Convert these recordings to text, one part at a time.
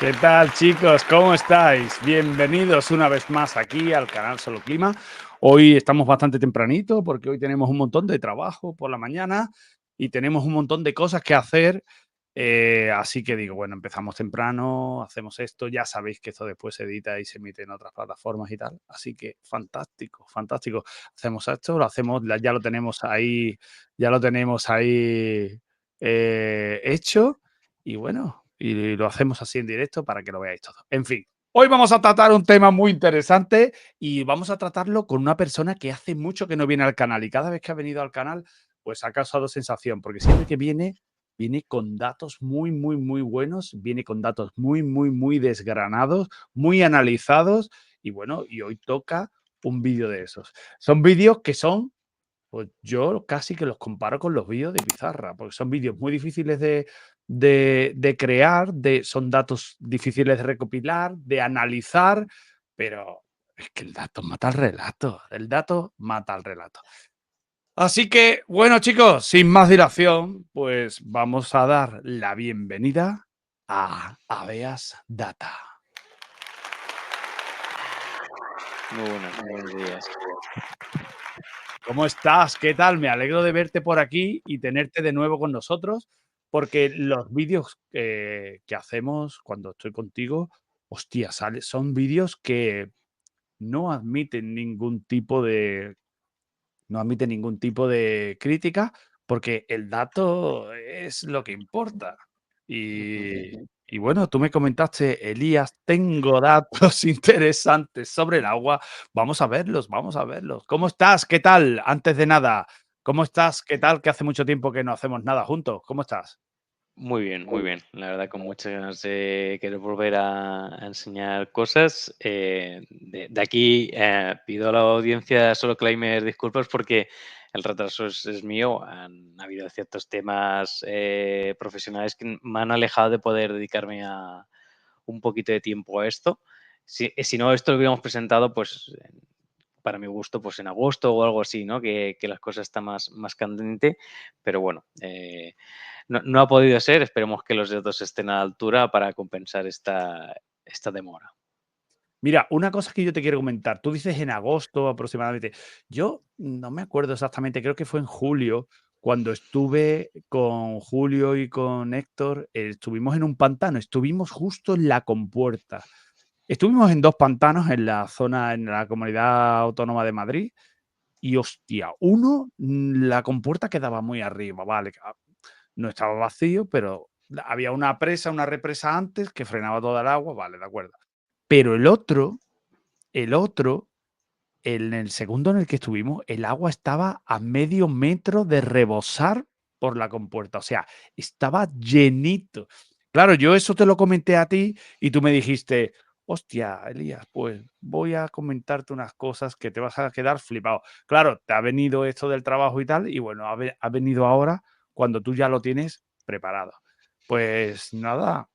¿Qué tal, chicos? ¿Cómo estáis? Bienvenidos una vez más aquí al canal Solo Clima. Hoy estamos bastante tempranito porque hoy tenemos un montón de trabajo por la mañana y tenemos un montón de cosas que hacer. Así que digo, bueno, empezamos temprano, hacemos esto. Ya sabéis que esto después se edita y se emite en otras plataformas y tal. Así que fantástico, fantástico. Hacemos esto, lo hacemos, ya lo tenemos ahí hecho. Y bueno, y lo hacemos así en directo para que lo veáis todo. En fin, hoy vamos a tratar un tema muy interesante y vamos a tratarlo con una persona que hace mucho que no viene al canal y cada vez que ha venido al canal, pues ha causado sensación, porque siempre que viene con datos muy, muy, muy buenos, viene con datos muy, muy, muy desgranados, muy analizados y bueno, y hoy toca un vídeo de esos. Son vídeos que son pues yo casi que los comparo con los vídeos de pizarra, porque son vídeos muy difíciles de crear, son datos difíciles de recopilar, de analizar, pero es que el dato mata al relato, el dato mata al relato. Así que, bueno, chicos, sin más dilación, pues vamos a dar la bienvenida a Aveas Data. Muy buenos días. ¿Cómo estás? ¿Qué tal? Me alegro de verte por aquí y tenerte de nuevo con nosotros, porque los vídeos que hacemos cuando estoy contigo, hostia, son vídeos que no admiten ningún tipo de crítica, porque el dato es lo que importa. Ujú. Y bueno, tú me comentaste, Elías, tengo datos interesantes sobre el agua. Vamos a verlos, vamos a verlos. ¿Cómo estás? ¿Qué tal? Antes de nada, ¿cómo estás? ¿Qué tal? Que hace mucho tiempo que no hacemos nada juntos. ¿Cómo estás? Muy bien, muy bien. La verdad, con muchas ganas de querer volver a enseñar cosas. De aquí pido a la audiencia solo Claimer disculpas porque el retraso es mío. Ha habido ciertos temas profesionales que me han alejado de poder dedicarme a un poquito de tiempo a esto. Si no, esto lo hubiéramos presentado, pues, para mi gusto, pues en agosto o algo así, ¿no? Que las cosas están más candente, pero bueno, no ha podido ser. Esperemos que los datos estén a la altura para compensar esta demora. Mira, una cosa que yo te quiero comentar. Tú dices en agosto aproximadamente. Yo no me acuerdo exactamente, creo que fue en julio, cuando estuve con Julio y con Héctor, estuvimos en un pantano, estuvimos justo en la compuerta. Estuvimos en dos pantanos en la zona, en la comunidad autónoma de Madrid, y hostia, la compuerta quedaba muy arriba, vale, no estaba vacío, pero había una presa, una represa antes que frenaba toda el agua, vale, de acuerdo. Pero el otro, en el segundo en el que estuvimos, el agua estaba a medio metro de rebosar por la compuerta, o sea, estaba llenito. Claro, yo eso te lo comenté a ti y tú me dijiste: "Hostia, Elías, pues voy a comentarte unas cosas que te vas a quedar flipado". Claro, te ha venido esto del trabajo y tal, y bueno, ha venido ahora cuando tú ya lo tienes preparado. Pues nada,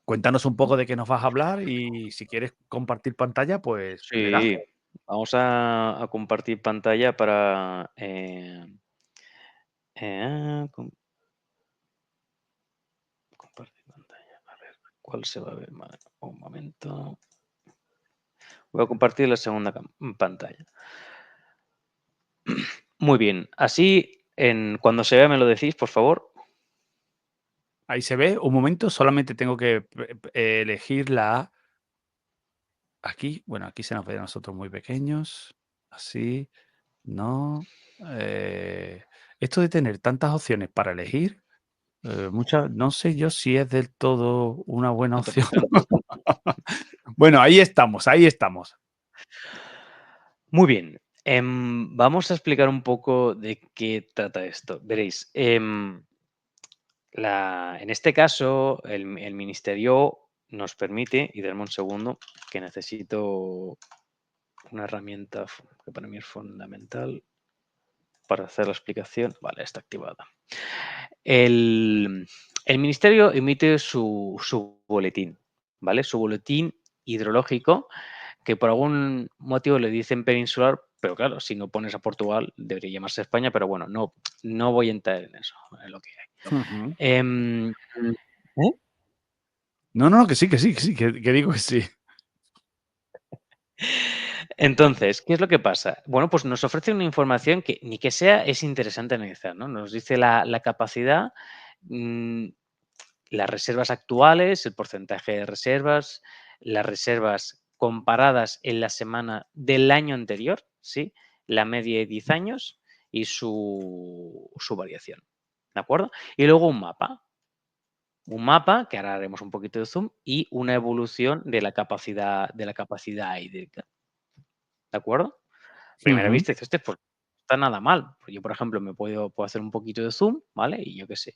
cuéntanos un poco de qué nos vas a hablar y si quieres compartir pantalla, pues le das. Sí, vamos a compartir pantalla para com compartir pantalla. A ver, ¿cuál se va a ver más? Un momento. Voy a compartir la segunda pantalla. Muy bien, así cuando se vea me lo decís, por favor. Ahí se ve, un momento, solamente tengo que elegir la aquí, bueno, aquí se nos ve a nosotros muy pequeños, así, no. eh, Esto de tener tantas opciones para elegir, muchas, no sé yo si es del todo una buena No te opción. preocupes. Bueno, ahí estamos, ahí estamos. Muy bien, vamos a explicar un poco de qué trata esto. Veréis, en este caso, el ministerio nos permite, y denme un segundo, que necesito una herramienta que para mí es fundamental para hacer la explicación. Vale, está activada. El ministerio emite su boletín, ¿vale? Su boletín hidrológico, que por algún motivo le dicen peninsular, pero claro, si no pones a Portugal, debería llamarse España, pero bueno, no voy a entrar en eso, en lo que hay. Ujú. Em, ¿Eh? No, no, que sí, que sí, que sí, que digo que sí. Entonces, ¿qué es lo que pasa? Bueno, pues nos ofrece una información que ni que sea es interesante analizar, ¿no? Nos dice la capacidad, mm, las reservas actuales, el porcentaje de reservas, las reservas comparadas en la semana del año anterior, ¿sí? La media de 10 años y su variación, ¿de acuerdo? Y luego un mapa, que ahora haremos un poquito de zoom, y una evolución de la capacidad hídrica, ¿de acuerdo? Primera Ujú. vista dices, "Hostia, pues no está nada mal". Pues yo, por ejemplo, puedo hacer un poquito de zoom, ¿vale? Y yo qué sé,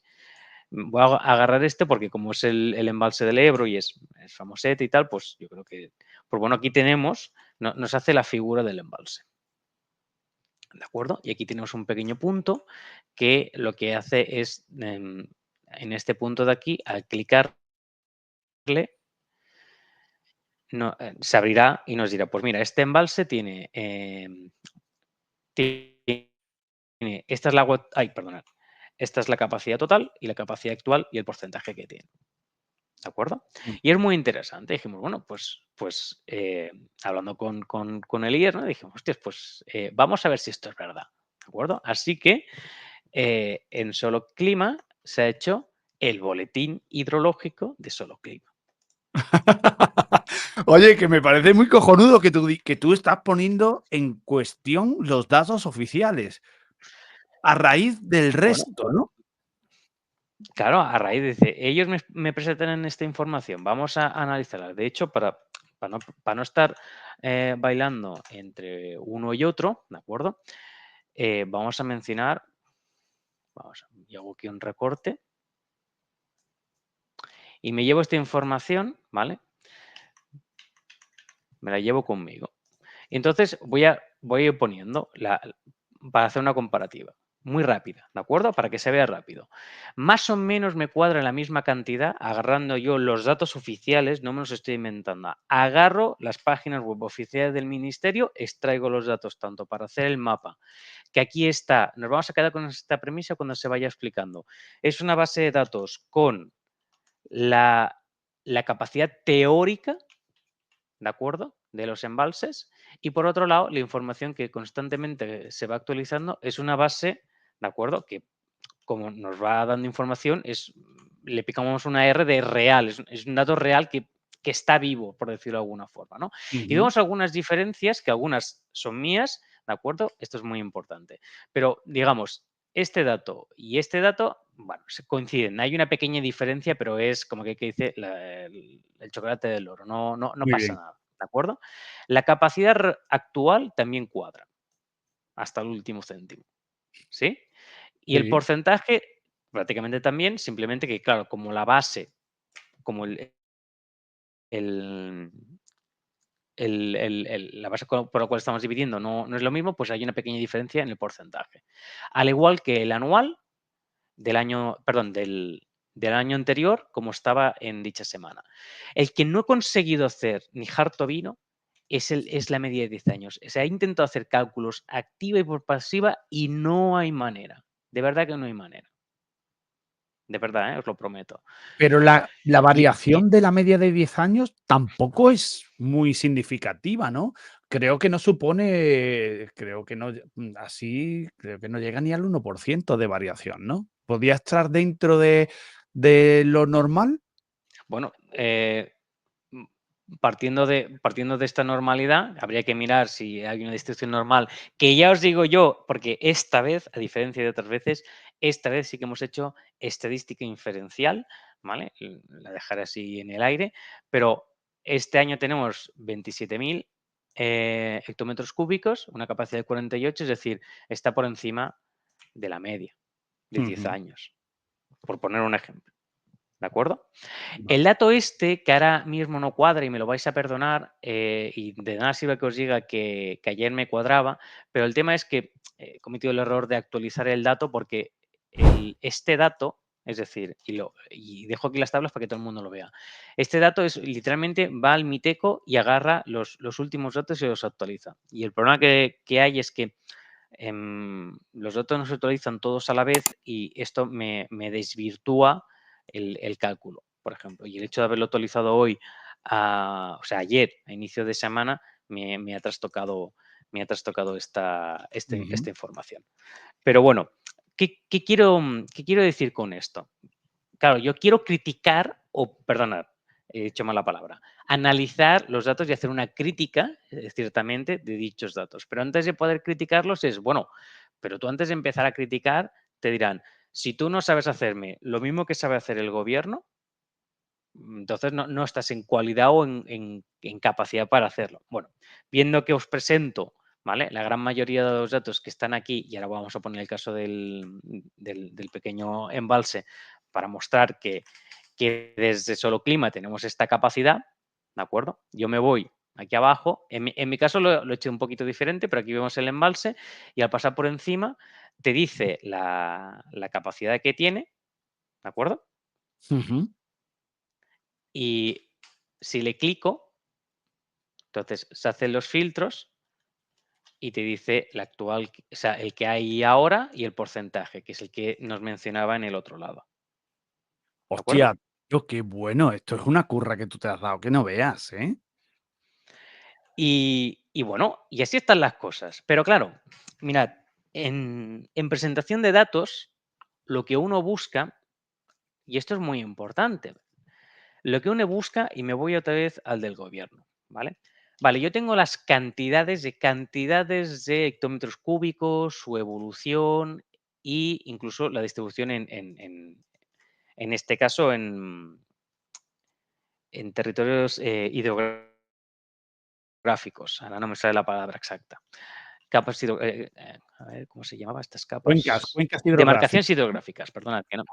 voy a agarrar este porque como es el embalse del Ebro y es famosete y tal, pues yo creo que, pues bueno, aquí tenemos, nos hace la figura del embalse, ¿de acuerdo? Y aquí tenemos un pequeño punto que lo que hace es, en este punto de aquí, al clicarle, se abrirá y nos dirá, pues mira, este embalse tiene esta es la agua, ay, perdonad, esta es la capacidad total y la capacidad actual y el porcentaje que tiene. ¿De acuerdo? Mm. Y es muy interesante. Dijimos, bueno, hablando con el IES, ¿no? Dijimos, hostias, pues vamos a ver si esto es verdad. ¿De acuerdo? Así que en Solo Clima se ha hecho el boletín hidrológico de Solo Clima. Oye, que me parece muy cojonudo que que tú estás poniendo en cuestión los datos oficiales a raíz del Bueno, resto, ¿no? claro, a raíz de ellos me presentan esta información, vamos a analizarla. De hecho, para no estar bailando entre uno y otro, ¿de acuerdo? Vamos a mencionar, yo hago aquí un recorte y me llevo esta información, ¿vale? Me la llevo conmigo. Y entonces voy a ir poniendo para hacer una comparativa muy rápida, ¿de acuerdo? Para que se vea rápido. Más o menos me cuadra la misma cantidad, agarrando yo los datos oficiales, no me los estoy inventando. Agarro las páginas web oficiales del ministerio, extraigo los datos tanto para hacer el mapa, que aquí está, nos vamos a quedar con esta premisa cuando se vaya explicando. Es una base de datos con la, la capacidad teórica, ¿de acuerdo? De los embalses. Y por otro lado, la información que constantemente se va actualizando es una base, ¿de acuerdo? Que como nos va dando información, le picamos una R de real, es un dato real que está vivo, por decirlo de alguna forma, ¿no? Y Ujú. vemos algunas diferencias, que algunas son mías, ¿de acuerdo? Esto es muy importante. Pero, digamos, este dato y este dato, bueno, se coinciden. Hay una pequeña diferencia, pero es como que dice el chocolate del oro, no Muy pasa bien. nada, ¿de acuerdo? La capacidad actual también cuadra, hasta el último céntimo, ¿sí? Y el Sí. porcentaje prácticamente también, simplemente que, claro, como la base, como el la base por la cual estamos dividiendo no es lo mismo, pues hay una pequeña diferencia en el porcentaje. Al igual que el anual del año, perdón, del año anterior, como estaba en dicha semana. El que no he conseguido hacer ni harto vino es la media de 10 años. O sea, he intentado hacer cálculos activa y por pasiva y no hay manera. De verdad que no hay manera. De verdad, os lo prometo. Pero la Y variación de la media de 10 años tampoco es muy significativa, ¿no? Creo que no supone, creo que no, así, creo que no llega ni al 1% de variación, ¿no? ¿Podría estar dentro de lo normal? bueno, mm, partiendo de esta normalidad, habría que mirar si hay una distribución normal, que ya os digo yo, porque esta vez, a diferencia de otras veces, esta vez sí que hemos hecho estadística inferencial, ¿vale? La dejaré así en el aire, pero este año tenemos 27.000 hectómetros cúbicos, una capacidad de 48, es decir, está por encima de la media de 10 Ujú. años, por poner un ejemplo. ¿De acuerdo? Va. El dato este, que ahora mismo no cuadra y me lo vais a perdonar, y de nada sirve que os diga que ayer me cuadraba, pero el tema es que he cometido el error de actualizar el dato porque este dato, es decir, y dejo aquí las tablas para que todo el mundo lo vea. Este dato es literalmente va al Miteco y agarra los últimos datos y los actualiza. Y el problema que hay es que los datos no se actualizan todos a la vez y esto me desvirtúa el cálculo. por ejemplo. Y el hecho de haberlo actualizado hoy, o sea, ayer, a inicio de semana, me ha trastocado esta Ujú. información. Pero bueno, ¿qué quiero decir con esto? Claro, yo quiero criticar, o perdona, he dicho mala palabra, analizar los datos y hacer una crítica, ciertamente, de dichos datos. Pero antes de poder criticarlos es, bueno, pero tú antes de empezar a criticar, te dirán, si tú no sabes hacerme lo mismo que sabe hacer el gobierno, entonces no estás en cualidad o en capacidad para hacerlo. Bueno, viendo que os presento, ¿vale? La gran mayoría de los datos que están aquí, y ahora vamos a poner el caso del pequeño embalse para mostrar que desde Solo Clima tenemos esta capacidad, ¿de acuerdo? Yo me voy aquí abajo, en mi caso lo he hecho un poquito diferente, pero aquí vemos el embalse y al pasar por encima te dice la capacidad que tiene, ¿de acuerdo? Ujú. Y si le clico, entonces se hacen los filtros y te dice la actual, o sea, el que hay ahora y el porcentaje, que es el que nos mencionaba en el otro lado. ¿De acuerdo? Hostia, tío, qué bueno. Esto es una curra que tú te has dado, que no veas, ¿eh? Y bueno, y así están las cosas. Pero claro, mirad, en presentación de datos, lo que uno busca, y esto es muy importante, lo que uno busca, y me voy otra vez al del gobierno, ¿vale? Vale, yo tengo las cantidades de hectómetros cúbicos, su evolución e incluso la distribución en este caso en territorios hidrográficos. Ahora no me sale la palabra exacta. Capas a ver, ¿cómo se llamaba estas Cuencas, capas? cuencas hidrográficas. Demarcaciones hidrográficas, perdonad, que no.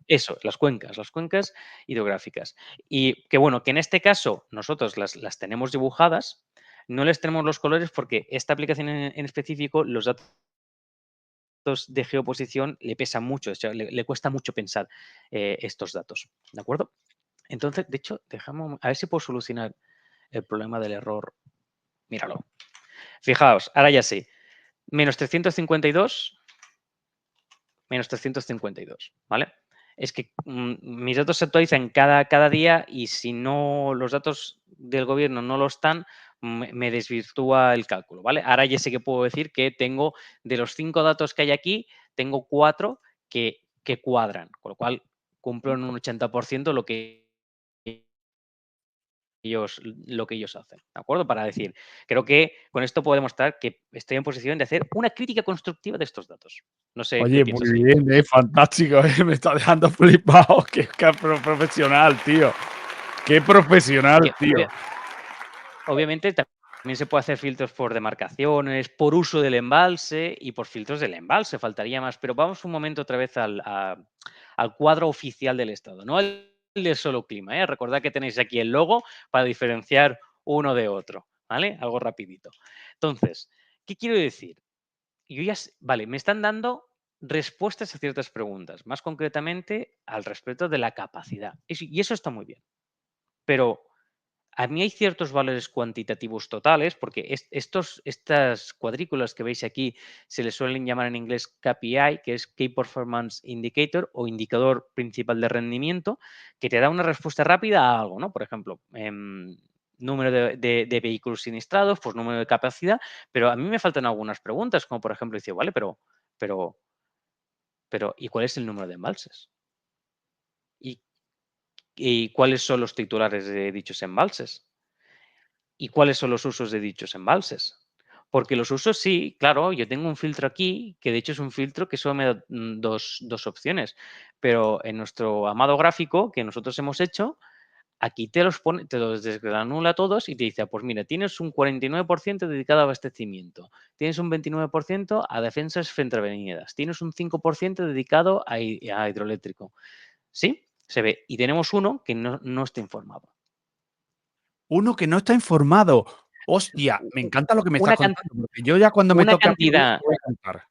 Eso, las cuencas hidrográficas. Y que bueno, que en este caso nosotros las tenemos dibujadas, no les tenemos los colores porque esta aplicación en específico, los datos de geoposición le pesan mucho, o sea, le cuesta mucho pensar estos datos, ¿de acuerdo? Entonces, de hecho, dejamos, a ver si puedo solucionar el problema del error. Míralo. Fijaos, ahora ya sí. Menos 352 menos 352, ¿vale? Es que mis datos se actualizan cada día y si no los datos del gobierno no lo están, me desvirtúa el cálculo, ¿vale? Ahora ya sé que puedo decir que tengo, de los 5 datos que hay aquí, tengo 4 que cuadran, con lo cual cumplo en un 80% lo que ellos hacen, ¿de acuerdo? Para decir, creo que con esto puedo demostrar que estoy en posición de hacer una crítica constructiva de estos datos. No sé qué Oye, muy piensas, Guille. bien, fantástico, me está dejando flipado. Qué profesional, tío. Qué profesional, Oye, tío. obviamente también se puede hacer filtros por demarcaciones, por uso del embalse y por filtros del embalse, faltaría más. Pero vamos un momento otra vez al cuadro oficial del Estado, no el de Solo Clima, ¿eh? Recordad que tenéis aquí el logo para diferenciar uno de otro, ¿vale? Algo rapidito. Entonces, ¿qué quiero decir? Yo ya, vale, me están dando respuestas a ciertas preguntas, más concretamente al respecto de la capacidad. Y eso está muy bien. Pero a mí hay ciertos valores cuantitativos totales, porque estas cuadrículas que veis aquí se les suelen llamar en inglés KPI, que es Key Performance Indicator o indicador principal de rendimiento, que te da una respuesta rápida a algo, ¿no? Por ejemplo, número de vehículos siniestrados, pues número de capacidad, pero a mí me faltan algunas preguntas, como por ejemplo, dice, vale, pero, ¿y cuál es el número de embalses? ¿Y, y cuáles son los titulares de dichos embalses? ¿Y cuáles son los usos de dichos embalses? Porque los usos sí, claro, yo tengo un filtro aquí, que de hecho es un filtro que solo me da dos opciones, pero en nuestro amado gráfico que nosotros hemos hecho, aquí te los pone, te los desgranula todos y te dice, pues mira, tienes un 49% dedicado a abastecimiento, tienes un 29% a defensas frente a avenidas, tienes un 5% dedicado a hidroeléctrico. ¿Sí? Se ve. Y tenemos uno que no está informado. Uno que no está informado. Hostia, me encanta lo que me estás Una, can- contando, porque yo ya cuando me una toque a mí cantidad te voy a contar.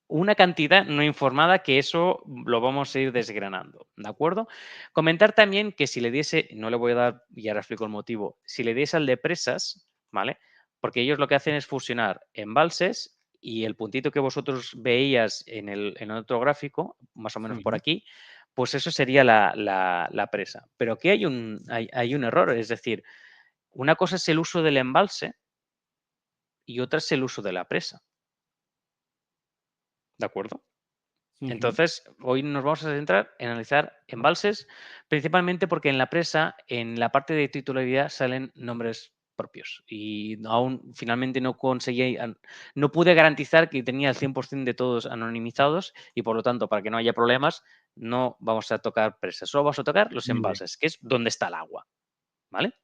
una cantidad no informada que eso lo vamos a ir desgranando, ¿de acuerdo? Comentar también que si le diese, no le voy a dar, y ahora explico el motivo, si le diese al de presas, ¿vale? Porque ellos lo que hacen es fusionar embalses y el puntito que vosotros veías en el otro gráfico, más o menos por Ujú. aquí, pues eso sería la presa. Pero aquí hay un error, es decir, una cosa es el uso del embalse y otra es el uso de la presa. ¿De acuerdo? Ujú. Entonces, hoy nos vamos a centrar en analizar embalses, principalmente porque en la presa, en la parte de titularidad, salen nombres propios. Y aún finalmente no pude garantizar que tenía el 100% de todos anonimizados y por lo tanto, para que no haya problemas, no vamos a tocar presas, solo vamos a tocar los Muy bien. embalses, que es donde está el agua. ¿Vale?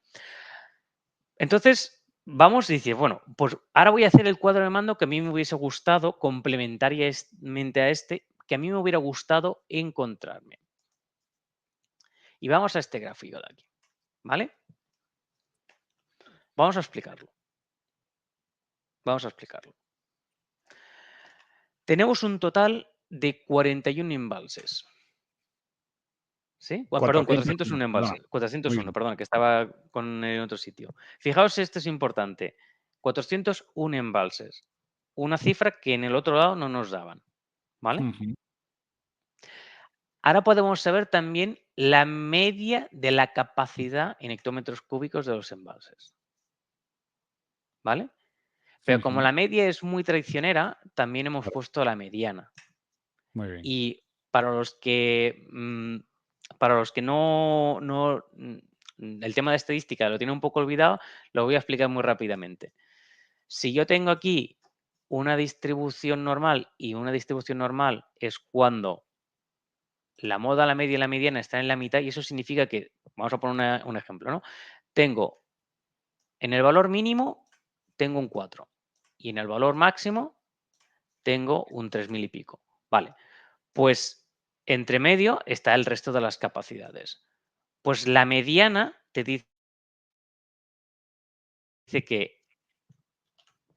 Entonces, vamos a decir, bueno, pues ahora voy a hacer el cuadro de mando que a mí me hubiese gustado, complementariamente a este, que a mí me hubiera gustado encontrarme. Y vamos a este gráfico de aquí, ¿vale? Vamos a explicarlo. Vamos a explicarlo. Tenemos un total de 41 embalses. ¿Sí? Perdón, 401, 401 perdona. embalses. Muy 401, bien. perdón, que estaba con el otro sitio. Fijaos, esto es importante. 401 embalses. Una cifra que en el otro lado no nos daban. ¿Vale? Ujú. Ahora podemos saber también la media de la capacidad en hectómetros cúbicos de los embalses. ¿Vale? Pero como Ujú. la media es muy traicionera, también hemos Claro. puesto la mediana. Muy bien. Y para los que, el tema de estadística lo tiene un poco olvidado, lo voy a explicar muy rápidamente. Si yo tengo aquí una distribución normal y una distribución normal es cuando la moda, la media y la mediana están en la mitad y eso significa que, vamos a poner un ejemplo, ¿no? Tengo en el valor mínimo, tengo un 4 y en el valor máximo tengo un 3000 y pico. Vale, pues entre medio está el resto de las capacidades. Pues la mediana te dice que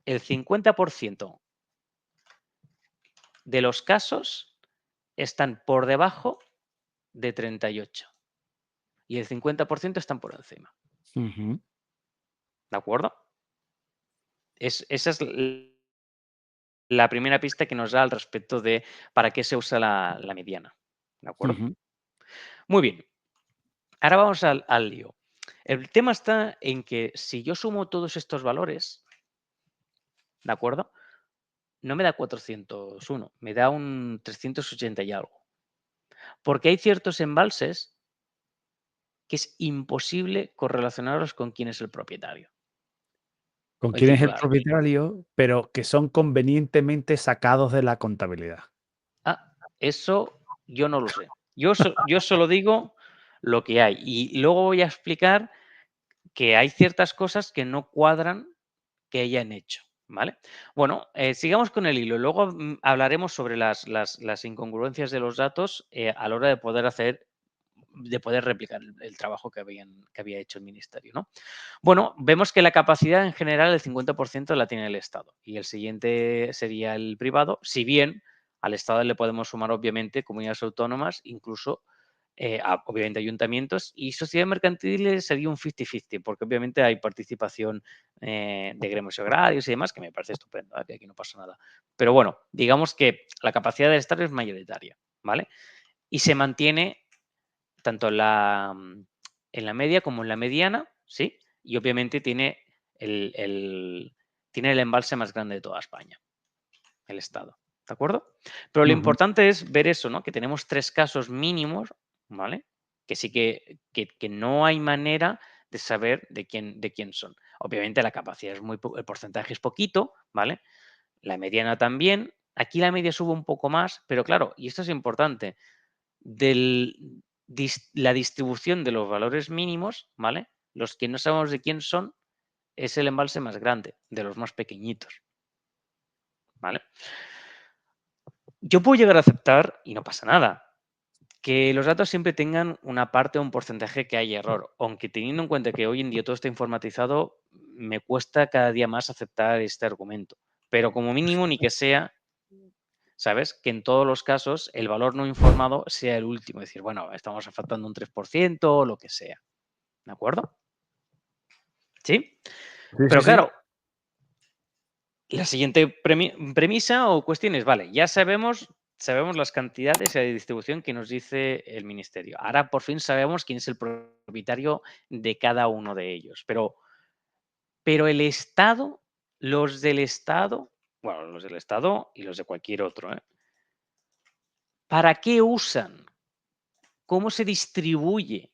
el 50% de los casos están por debajo de 38 y el 50% están por encima. Ujú. ¿De acuerdo? Esa es la primera pista que nos da al respecto de para qué se usa la mediana. ¿De acuerdo? Ujú. Muy bien. Ahora vamos al lío. El tema está en que si yo sumo todos estos valores, ¿de acuerdo? No me da 401, me da un 380 y algo. Porque hay ciertos embalses que es imposible correlacionarlos con quién es el propietario, Con el quién es el titular. propietario, pero que son convenientemente sacados de la contabilidad. Ah, eso yo no lo sé. Yo solo digo lo que hay. Y luego voy a explicar que hay ciertas cosas que no cuadran que hayan hecho. ¿Vale? Bueno, sigamos con el hilo. Luego hablaremos sobre las incongruencias de los datos a la hora de poder replicar el trabajo que había hecho el ministerio, ¿no? Bueno, vemos que la capacidad en general el 50% la tiene el Estado y el siguiente sería el privado, si bien al Estado le podemos sumar obviamente comunidades autónomas, incluso obviamente ayuntamientos y sociedades mercantiles sería un 50-50 porque obviamente hay participación de gremios agrarios y demás que me parece estupendo, que aquí no pasa nada. Pero bueno, digamos que la capacidad del Estado es mayoritaria, ¿vale? Y se mantiene tanto en la media como en la mediana, ¿sí? Y obviamente tiene el embalse más grande de toda España, el Estado, ¿de acuerdo? Pero lo Ujú. importante es ver eso, ¿no? Que tenemos 3 casos mínimos, ¿vale? Que sí que no hay manera de saber de quién son. Obviamente la capacidad el porcentaje es poquito, ¿vale? La mediana también. Aquí la media sube un poco más, pero claro, y esto es importante, la distribución de los valores mínimos, ¿vale? Los que no sabemos de quién son, es el embalse más grande, de los más pequeñitos, ¿vale? Yo puedo llegar a aceptar, y no pasa nada, que los datos siempre tengan una parte o un porcentaje que hay error, aunque teniendo en cuenta que hoy en día todo está informatizado, me cuesta cada día más aceptar este argumento. Pero como mínimo, ni que sea, ¿sabes? Que en todos los casos el valor no informado sea el último. Es decir, bueno, estamos afectando un 3% o lo que sea. ¿De acuerdo? ¿Sí? Sí, sí, Pero sí. claro, la siguiente premisa o cuestión es, vale, ya sabemos sabemos las cantidades y la distribución que nos dice el ministerio. Ahora por fin sabemos quién es el propietario de cada uno de ellos. Pero el Estado, los del Estado, bueno, los del Estado y los de cualquier otro, ¿eh? ¿Para qué usan? ¿Cómo se distribuye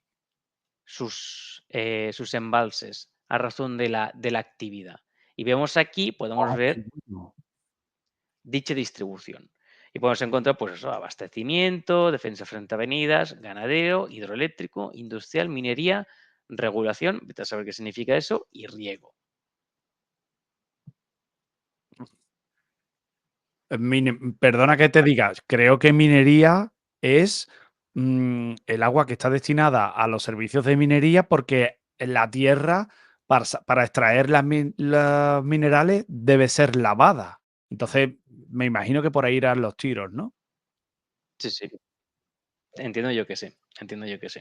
sus embalses a razón de la actividad? Y vemos aquí, podemos Oh, qué ver bueno. dicha distribución. Y podemos encontrar, pues eso, abastecimiento, defensa frente a avenidas, ganadero, hidroeléctrico, industrial, minería, regulación, vete a saber qué significa eso, y riego. Perdona que te digas, creo que minería es el agua que está destinada a los servicios de minería porque en la tierra para extraer los minerales debe ser lavada. Entonces, me imagino que por ahí irán los tiros, ¿no? Sí, sí. Entiendo yo que sí. Entiendo yo que sí.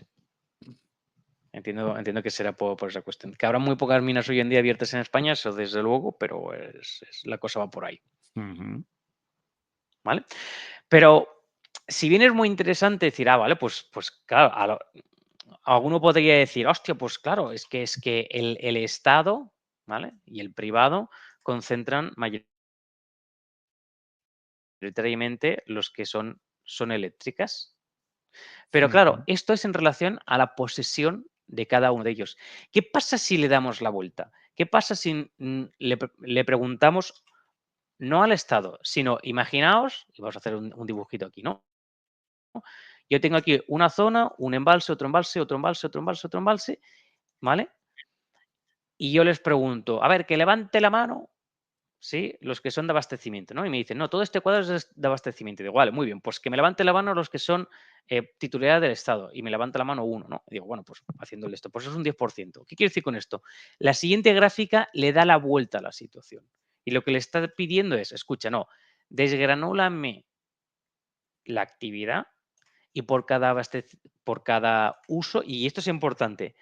Entiendo que será por esa cuestión. Que habrá muy pocas minas hoy en día abiertas en España, eso desde luego, pero la cosa va por ahí, Ujú. ¿vale? Pero si bien es muy interesante decir, vale, pues claro, alguno podría decir, hostia, pues claro, es que el Estado, ¿vale? Y el privado concentran mayoritariamente los que son eléctricas. Pero claro, Ujú. esto es en relación a la posesión de cada uno de ellos. ¿Qué pasa si le damos la vuelta? ¿Qué pasa si le preguntamos no al Estado, sino imaginaos, y vamos a hacer un dibujito aquí, ¿no? Yo tengo aquí una zona, un embalse, otro embalse, otro embalse, otro embalse, otro embalse, ¿vale? Y yo les pregunto, a ver, que levante la mano, ¿sí? Los que son de abastecimiento, ¿no? Y me dicen, no, todo este cuadro es de abastecimiento. Y digo, vale, muy bien, pues que me levante la mano los que son titularidad del Estado. Y me levanta la mano uno, ¿no? Y digo, bueno, pues haciéndole esto, pues es un 10%. ¿Qué quiero decir con esto? La siguiente gráfica le da la vuelta a la situación. Y lo que le está pidiendo es, escucha, no, desgranúlame la actividad y por cada uso, y esto es importante,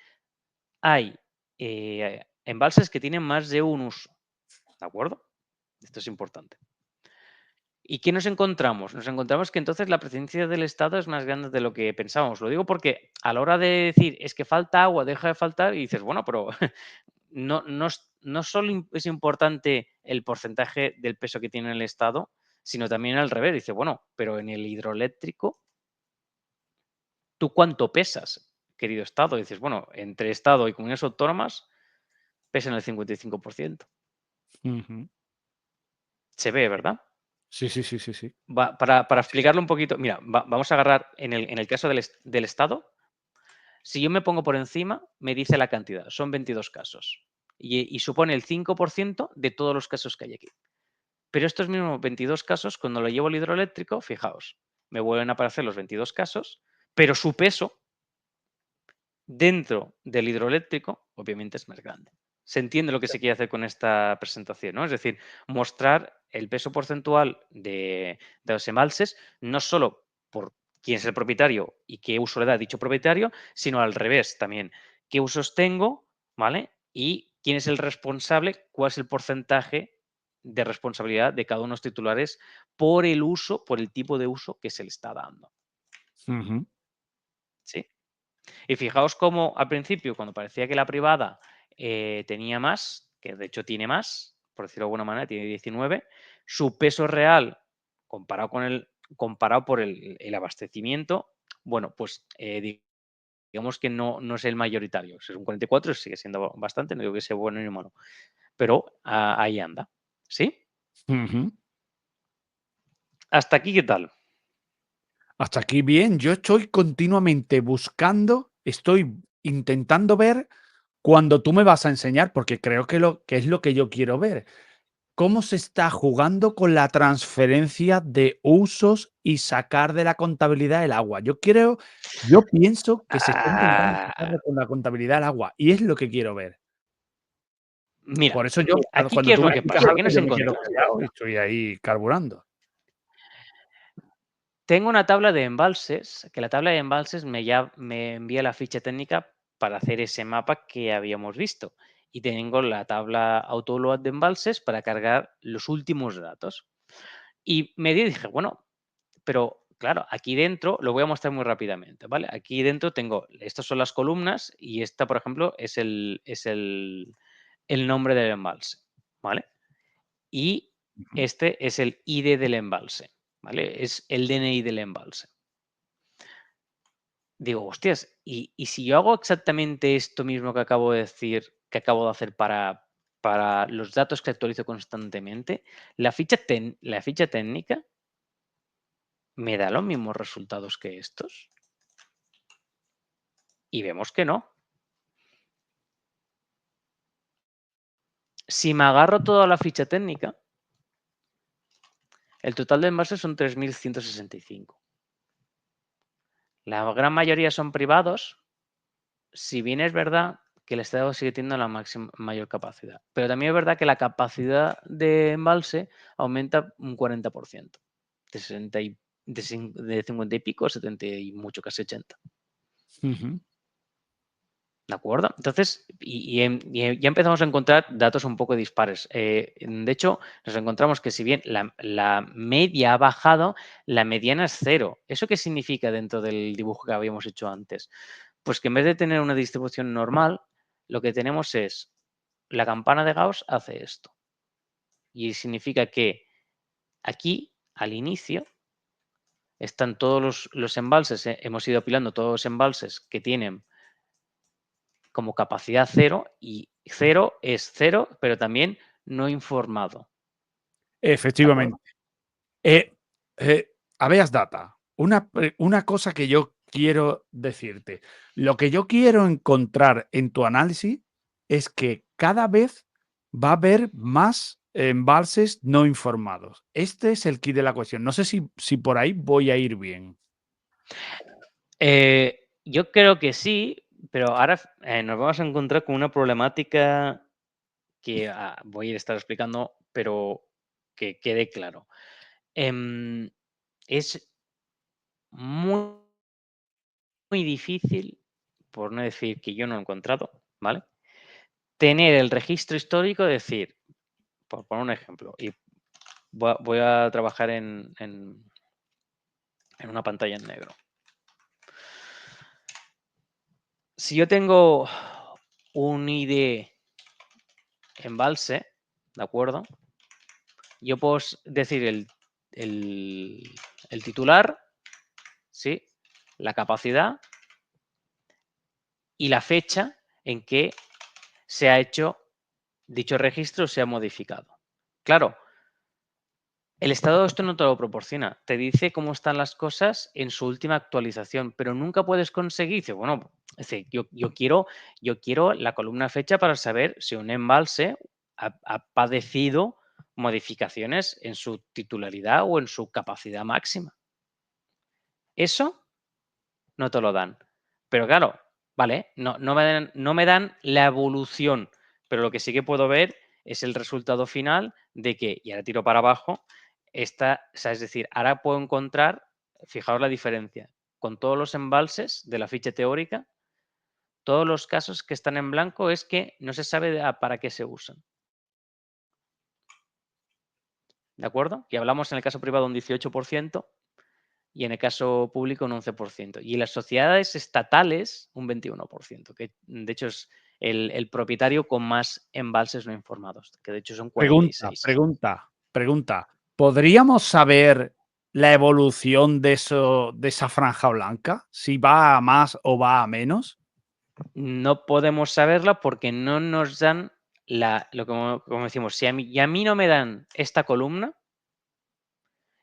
hay embalses que tienen más de un uso, ¿de acuerdo? Esto es importante. ¿Y qué nos encontramos? Nos encontramos que entonces la presencia del Estado es más grande de lo que pensábamos. Lo digo porque a la hora de decir es que falta agua, deja de faltar, y dices, bueno, pero no solo es importante el porcentaje del peso que tiene el Estado, sino también al revés. Dice, bueno, pero en el hidroeléctrico, ¿tú cuánto pesas, querido Estado? Y dices, bueno, entre Estado y comunidades autónomas pesan el 55%. Ujú. Se ve, ¿verdad? Sí, sí, sí, sí, sí. Para Sí, sí. explicarlo un poquito, mira, vamos a agarrar en el caso del Estado, si yo me pongo por encima, me dice la cantidad, son 22 casos y supone el 5% de todos los casos que hay aquí. Pero estos mismos 22 casos, cuando lo llevo al hidroeléctrico, fijaos, me vuelven a aparecer los 22 casos, pero su peso dentro del hidroeléctrico, obviamente es más grande. Se entiende lo que se quiere hacer con esta presentación, ¿no? Es decir, mostrar el peso porcentual de los embalses, no solo por quién es el propietario y qué uso le da dicho propietario, sino al revés también, qué usos tengo, ¿vale? Y quién es el responsable, cuál es el porcentaje de responsabilidad de cada uno de los titulares por el uso, por el tipo de uso que se le está dando. Ujú. ¿Sí? Y fijaos cómo al principio, cuando parecía que la privada tenía más, que de hecho tiene más, por decirlo de alguna manera, tiene 19, su peso real comparado por el abastecimiento, bueno, pues digamos que no es el mayoritario. Es un 44, sigue siendo bastante, no digo que sea bueno ni malo, pero ahí anda. ¿Sí? Ujú. Hasta aquí, ¿qué tal? Hasta aquí bien. Yo estoy continuamente buscando, estoy intentando ver cuando tú me vas a enseñar, porque creo que lo que es lo que yo quiero ver. ¿Cómo se está jugando con la transferencia de usos y sacar de la contabilidad el agua? Yo pienso que se está intentando sacar Ah, con la contabilidad el agua y es lo que quiero ver. mira, Por eso yo, aquí qué cuando es tú lo me que explicas pasa, algo, ¿qué nos yo me quedo encontramos? callado y estoy ahí carburando. Tengo una tabla de embalses, que la tabla de embalses me envía la ficha técnica para hacer ese mapa que habíamos visto. Y tengo la tabla autoload de embalses para cargar los últimos datos. Y me dije, bueno, pero claro, aquí dentro lo voy a mostrar muy rápidamente, ¿vale? Aquí dentro tengo, estas son las columnas y esta, por ejemplo, es el nombre del embalse, ¿vale? Y este es el ID del embalse, ¿vale? Es el DNI del embalse. Digo, hostias, ¿y si yo hago exactamente esto mismo que acabo de decir, que acabo de hacer para los datos que actualizo constantemente, la ficha técnica me da los mismos resultados que estos? Y vemos que no. Si me agarro toda la ficha técnica, el total de embalses son 3.165. La gran mayoría son privados, si bien es verdad que el Estado sigue teniendo la mayor capacidad. Pero también es verdad que la capacidad de embalse aumenta un 40%, de 60 de 50 y pico, 70 y mucho, casi 80. ¿De acuerdo? Entonces, ya empezamos a encontrar datos un poco dispares. De hecho, nos encontramos que si bien la media ha bajado, la mediana es 0. ¿Eso qué significa dentro del dibujo que habíamos hecho antes? Pues que en vez de tener una distribución normal, lo que tenemos es la campana de Gauss hace esto. Y significa que aquí, al inicio, están todos los embalses. Hemos ido apilando todos los embalses que tienen como capacidad 0 y 0 es 0, pero también no informado. ¿De acuerdo? Efectivamente. Habeas data. Una cosa que yo quiero decirte. Lo que yo quiero encontrar en tu análisis es que cada vez va a haber más embalses no informados. Este es el kit de la cuestión. No sé si por ahí voy a ir bien. Yo creo que sí, pero ahora nos vamos a encontrar con una problemática que voy a estar explicando, pero que quede claro. Es muy, muy difícil, por no decir que yo no lo he encontrado, ¿vale? Tener el registro histórico, decir, por poner un ejemplo, y voy a trabajar en una pantalla en negro. Si yo tengo un ID embalse, ¿de acuerdo? Yo puedo decir el titular, ¿sí? La capacidad y la fecha en que se ha hecho dicho registro, se ha modificado. Claro, el estado de esto no te lo proporciona. Te dice cómo están las cosas en su última actualización, pero nunca puedes conseguir. Dice, bueno, es decir, yo quiero la columna fecha para saber si un embalse ha padecido modificaciones en su titularidad o en su capacidad máxima. Eso no te lo dan. Pero claro, vale, no me dan la evolución, pero lo que sí que puedo ver es el resultado final de que, y ahora tiro para abajo, o sea, es decir, ahora puedo encontrar, fijaos la diferencia, con todos los embalses de la ficha teórica, todos los casos que están en blanco es que no se sabe para qué se usan. ¿De acuerdo? Y hablamos en el caso privado un 18%, y en el caso público un 11%. Y en las sociedades estatales un 21%, que de hecho es el propietario con más embalses no informados, que de hecho son 46. Pregunta. ¿Podríamos saber la evolución de esa franja blanca? ¿Si va a más o va a menos? No podemos saberla porque no nos dan como decimos, si a mí no me dan esta columna,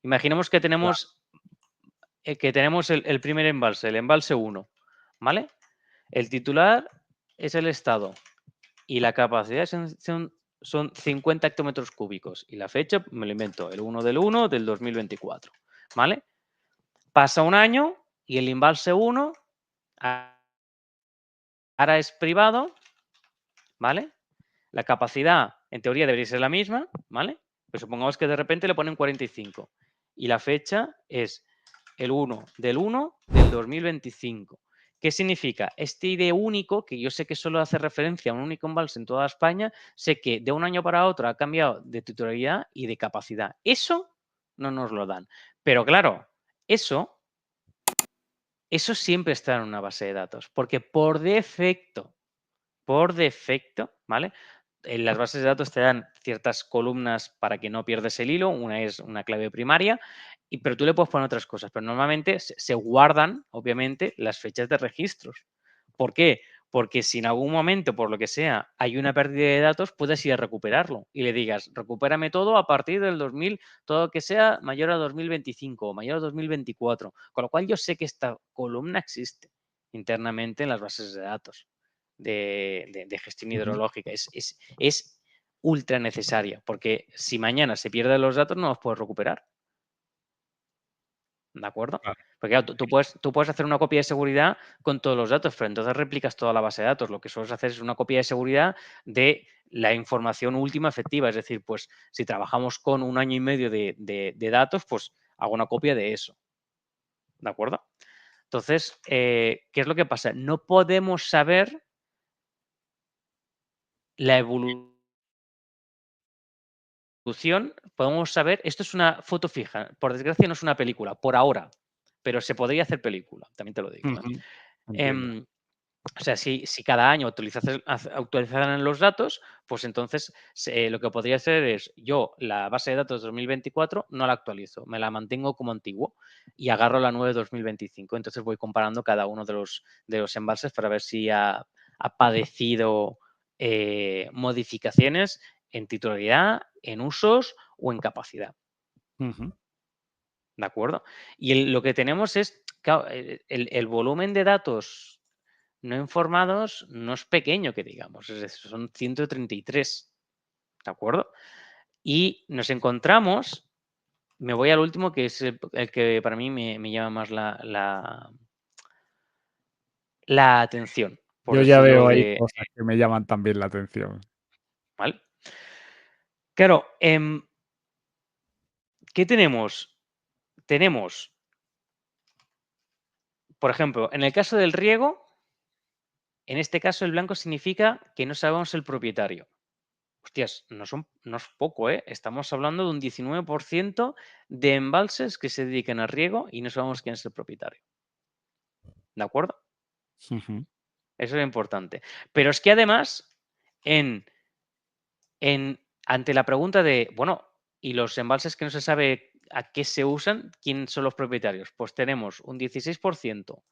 imaginemos que tenemos el primer embalse, el embalse 1, ¿vale? El titular es el estado y la capacidad son 50 hectómetros cúbicos. Y la fecha, me lo invento, el 1 del 1 del 2024, ¿vale? Pasa un año y el embalse 1 ahora es privado, ¿vale? La capacidad, en teoría, debería ser la misma, ¿vale? Pero supongamos que de repente le ponen 45 y la fecha es el 1 del 1 del 2025. ¿Qué significa? Este ID único, que yo sé que solo hace referencia a un único embalse en toda España, sé que de un año para otro ha cambiado de titularidad y de capacidad. Eso no nos lo dan. Pero claro, Eso siempre está en una base de datos, porque por defecto, ¿vale? En las bases de datos te dan ciertas columnas para que no pierdas el hilo, una es una clave primaria, pero tú le puedes poner otras cosas, pero normalmente se guardan, obviamente, las fechas de registros. ¿Por qué? Porque si en algún momento, por lo que sea, hay una pérdida de datos, puedes ir a recuperarlo y le digas, recupérame todo a partir del 2000, todo que sea mayor a 2025 o mayor a 2024. Con lo cual yo sé que esta columna existe internamente en las bases de datos de gestión hidrológica. Es ultra necesaria, porque si mañana se pierden los datos, no los puedes recuperar. ¿De acuerdo? Claro. Porque claro, tú puedes hacer una copia de seguridad con todos los datos, pero entonces replicas toda la base de datos. Lo que sueles hacer es una copia de seguridad de la información última efectiva. Es decir, pues si trabajamos con 1 año y medio de datos, pues hago una copia de eso. ¿De acuerdo? Entonces, ¿qué es lo que pasa? No podemos saber la evolución. Podemos saber, esto es una foto fija, por desgracia no es una película, por ahora, pero se podría hacer película, también te lo digo. Ujú. Entiendo. Em, o sea, si cada año actualizaran los datos, pues entonces lo que podría hacer es yo la base de datos de 2024 no la actualizo, me la mantengo como antiguo y agarro la nueva de 2025. Entonces voy comparando cada uno de los embalses para ver si ha padecido modificaciones en titularidad, en usos o en capacidad. Ujú. ¿De acuerdo? Y lo que tenemos es, claro, el volumen de datos no informados no es pequeño, que digamos, es decir, son 133, ¿de acuerdo? Y nos encontramos, me voy al último, que es el que para mí me llama más la atención, por Yo ya decirlo veo ahí de, cosas que me llaman también la atención. ¿vale? Claro, ¿qué tenemos? Tenemos, por ejemplo, en el caso del riego, en este caso el blanco significa que no sabemos el propietario. Hostias, no es poco, ¿eh? Estamos hablando de un 19% de embalses que se dedican a riego y no sabemos quién es el propietario. ¿De acuerdo? Ujú. Eso es importante. Pero es que además, en, ante la pregunta de, bueno, ¿y los embalses que no se sabe a qué se usan, quién son los propietarios? Pues tenemos un 16%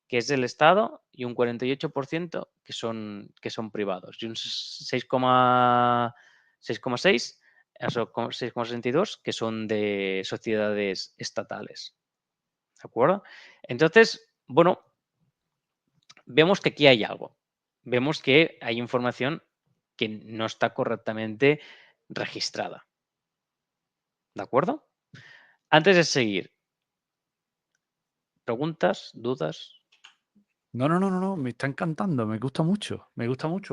que es del Estado y un 48% que son privados. Y un 6,6, eso, 6,62 que son de sociedades estatales. ¿De acuerdo? Entonces, bueno, vemos que aquí hay algo. Vemos que hay información que no está correctamente registrada. ¿De acuerdo? Antes de seguir, preguntas, dudas. No, no, no, no, no, me está encantando, me gusta mucho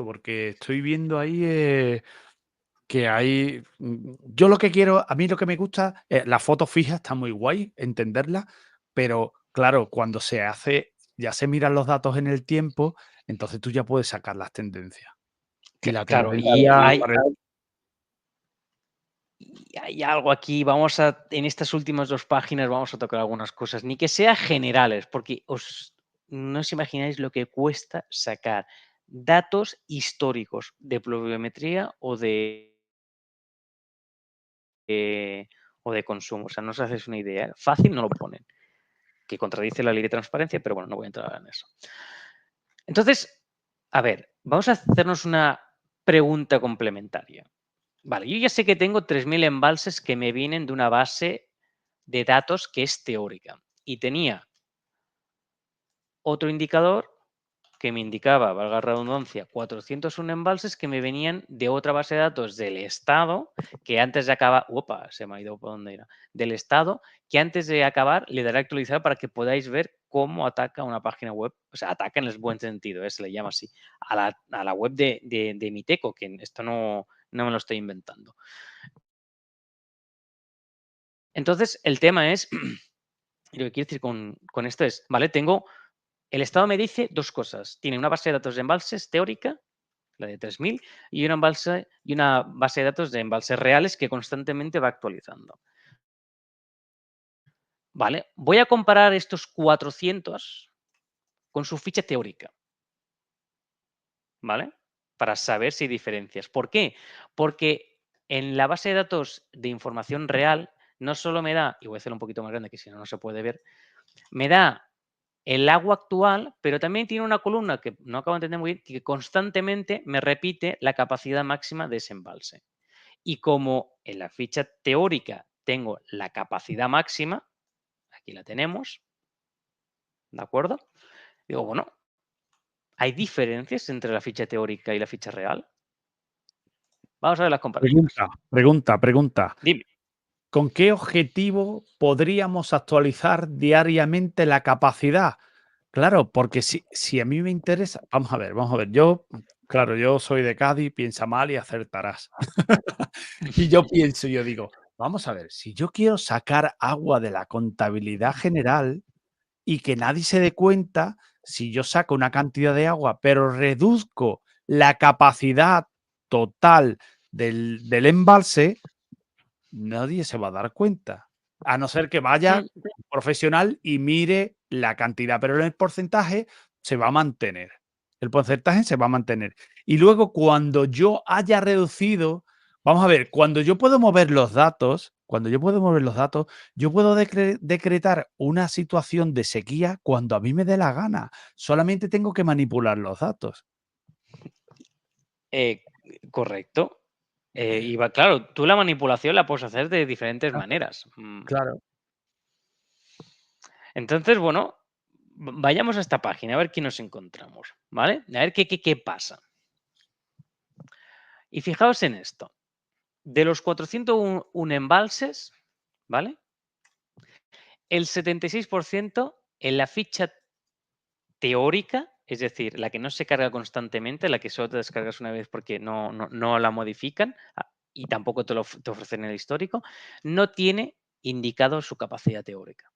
porque estoy viendo ahí que hay, yo lo que quiero, a mí lo que me gusta, la foto fija está muy guay, entenderla, pero claro, cuando se hace, ya se miran los datos en el tiempo, entonces tú ya puedes sacar las tendencias. Y la Claro, y tendencia hay, para el- Y hay algo aquí, en estas últimas 2 páginas vamos a tocar algunas cosas, ni que sea generales, porque no os imagináis lo que cuesta sacar datos históricos de pluviometría o de consumo. O sea, no os hacéis una idea. Fácil no lo ponen, que contradice la ley de transparencia, pero bueno, no voy a entrar en eso. Entonces, a ver, vamos a hacernos una pregunta complementaria. Vale, yo ya sé que tengo 3.000 embalses que me vienen de una base de datos que es teórica. Y tenía otro indicador que me indicaba, valga la redundancia, 401 embalses que me venían de otra base de datos del Estado, que antes de acabar, se me ha ido por donde era, del Estado, que antes de acabar le daré a actualizar para que podáis ver cómo ataca una página web, o sea, ataca en el buen sentido, se le llama así, a la web de Miteco, que esto no me lo estoy inventando. Entonces, el tema es, y lo que quiero decir con esto es, ¿vale? El Estado me dice 2 cosas. Tiene una base de datos de embalses teórica, la de 3.000, y una base de datos de embalses reales que constantemente va actualizando. ¿vale? Voy a comparar estos 400 con su ficha teórica, ¿vale? Para saber si hay diferencias. ¿Por qué? Porque en la base de datos de información real no solo me da, y voy a hacerlo un poquito más grande que si no, no se puede ver, me da el agua actual, pero también tiene una columna que no acabo de entender muy bien, que constantemente me repite la capacidad máxima de ese embalse. Y como en la ficha teórica tengo la capacidad máxima, aquí la tenemos, ¿de acuerdo? Digo, bueno, ¿hay diferencias entre la ficha teórica y la ficha real? Vamos a ver las comparativas. Pregunta. Dime. ¿Con qué objetivo podríamos actualizar diariamente la capacidad? Claro, porque si a mí me interesa, vamos a ver, yo, claro, yo soy de Cádiz, piensa mal y acertarás. Y yo digo, vamos a ver, si yo quiero sacar agua de la contabilidad general y que nadie se dé cuenta, si yo saco una cantidad de agua, pero reduzco la capacidad total del embalse, nadie se va a dar cuenta, a no ser que vaya Mm, un profesional y mire la cantidad, pero el porcentaje se va a mantener. El porcentaje se va a mantener. Y luego, cuando yo haya reducido, vamos a ver, yo puedo decretar una situación de sequía cuando a mí me dé la gana. Solamente tengo que manipular los datos. eh, correcto. Y va, claro, tú la manipulación la puedes hacer de diferentes Claro, maneras. claro. Entonces, bueno, vayamos a esta página a ver qué nos encontramos, ¿vale? A ver qué pasa. Y fijaos en esto. De los 401 embalses, ¿vale? El 76% en la ficha teórica, es decir, la que no se carga constantemente, la que solo te descargas una vez porque no la modifican y tampoco te ofrecen el histórico, no tiene indicado su capacidad teórica.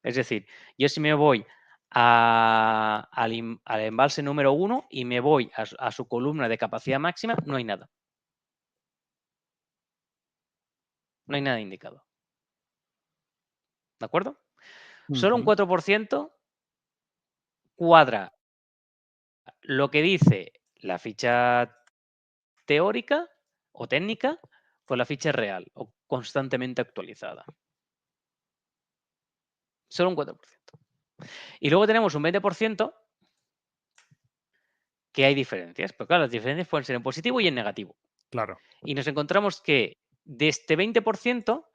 Es decir, yo si me voy al embalse número 1 y me voy a su columna de capacidad máxima, no hay nada. No hay nada indicado. ¿De acuerdo? Solo un Ujú. 4% cuadra lo que dice la ficha teórica o técnica con la ficha real o constantemente actualizada. Solo un 4%. Y luego tenemos un 20% que hay diferencias. Pero claro, las diferencias pueden ser en positivo y en negativo. Claro. Y nos encontramos que de este 20%,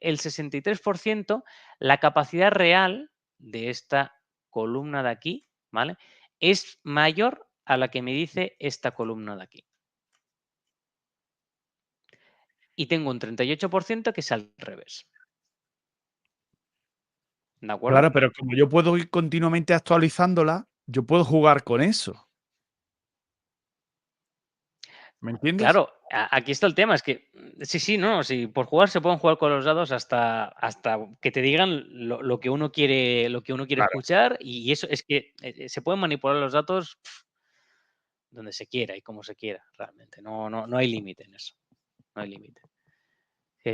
el 63%, la capacidad real de esta columna de aquí, ¿vale? Es mayor a la que me dice esta columna de aquí. Y tengo un 38% que es al revés. ¿De acuerdo? Claro, pero como yo puedo ir continuamente actualizándola, yo puedo jugar con eso. ¿Me entiendes? Claro, aquí está el tema, es que sí, no, sí, por jugar se pueden jugar con los dados hasta que te digan lo que uno quiere Claro. escuchar y eso es que se pueden manipular los datos donde se quiera y como se quiera, realmente. No hay límite en eso. No hay límite.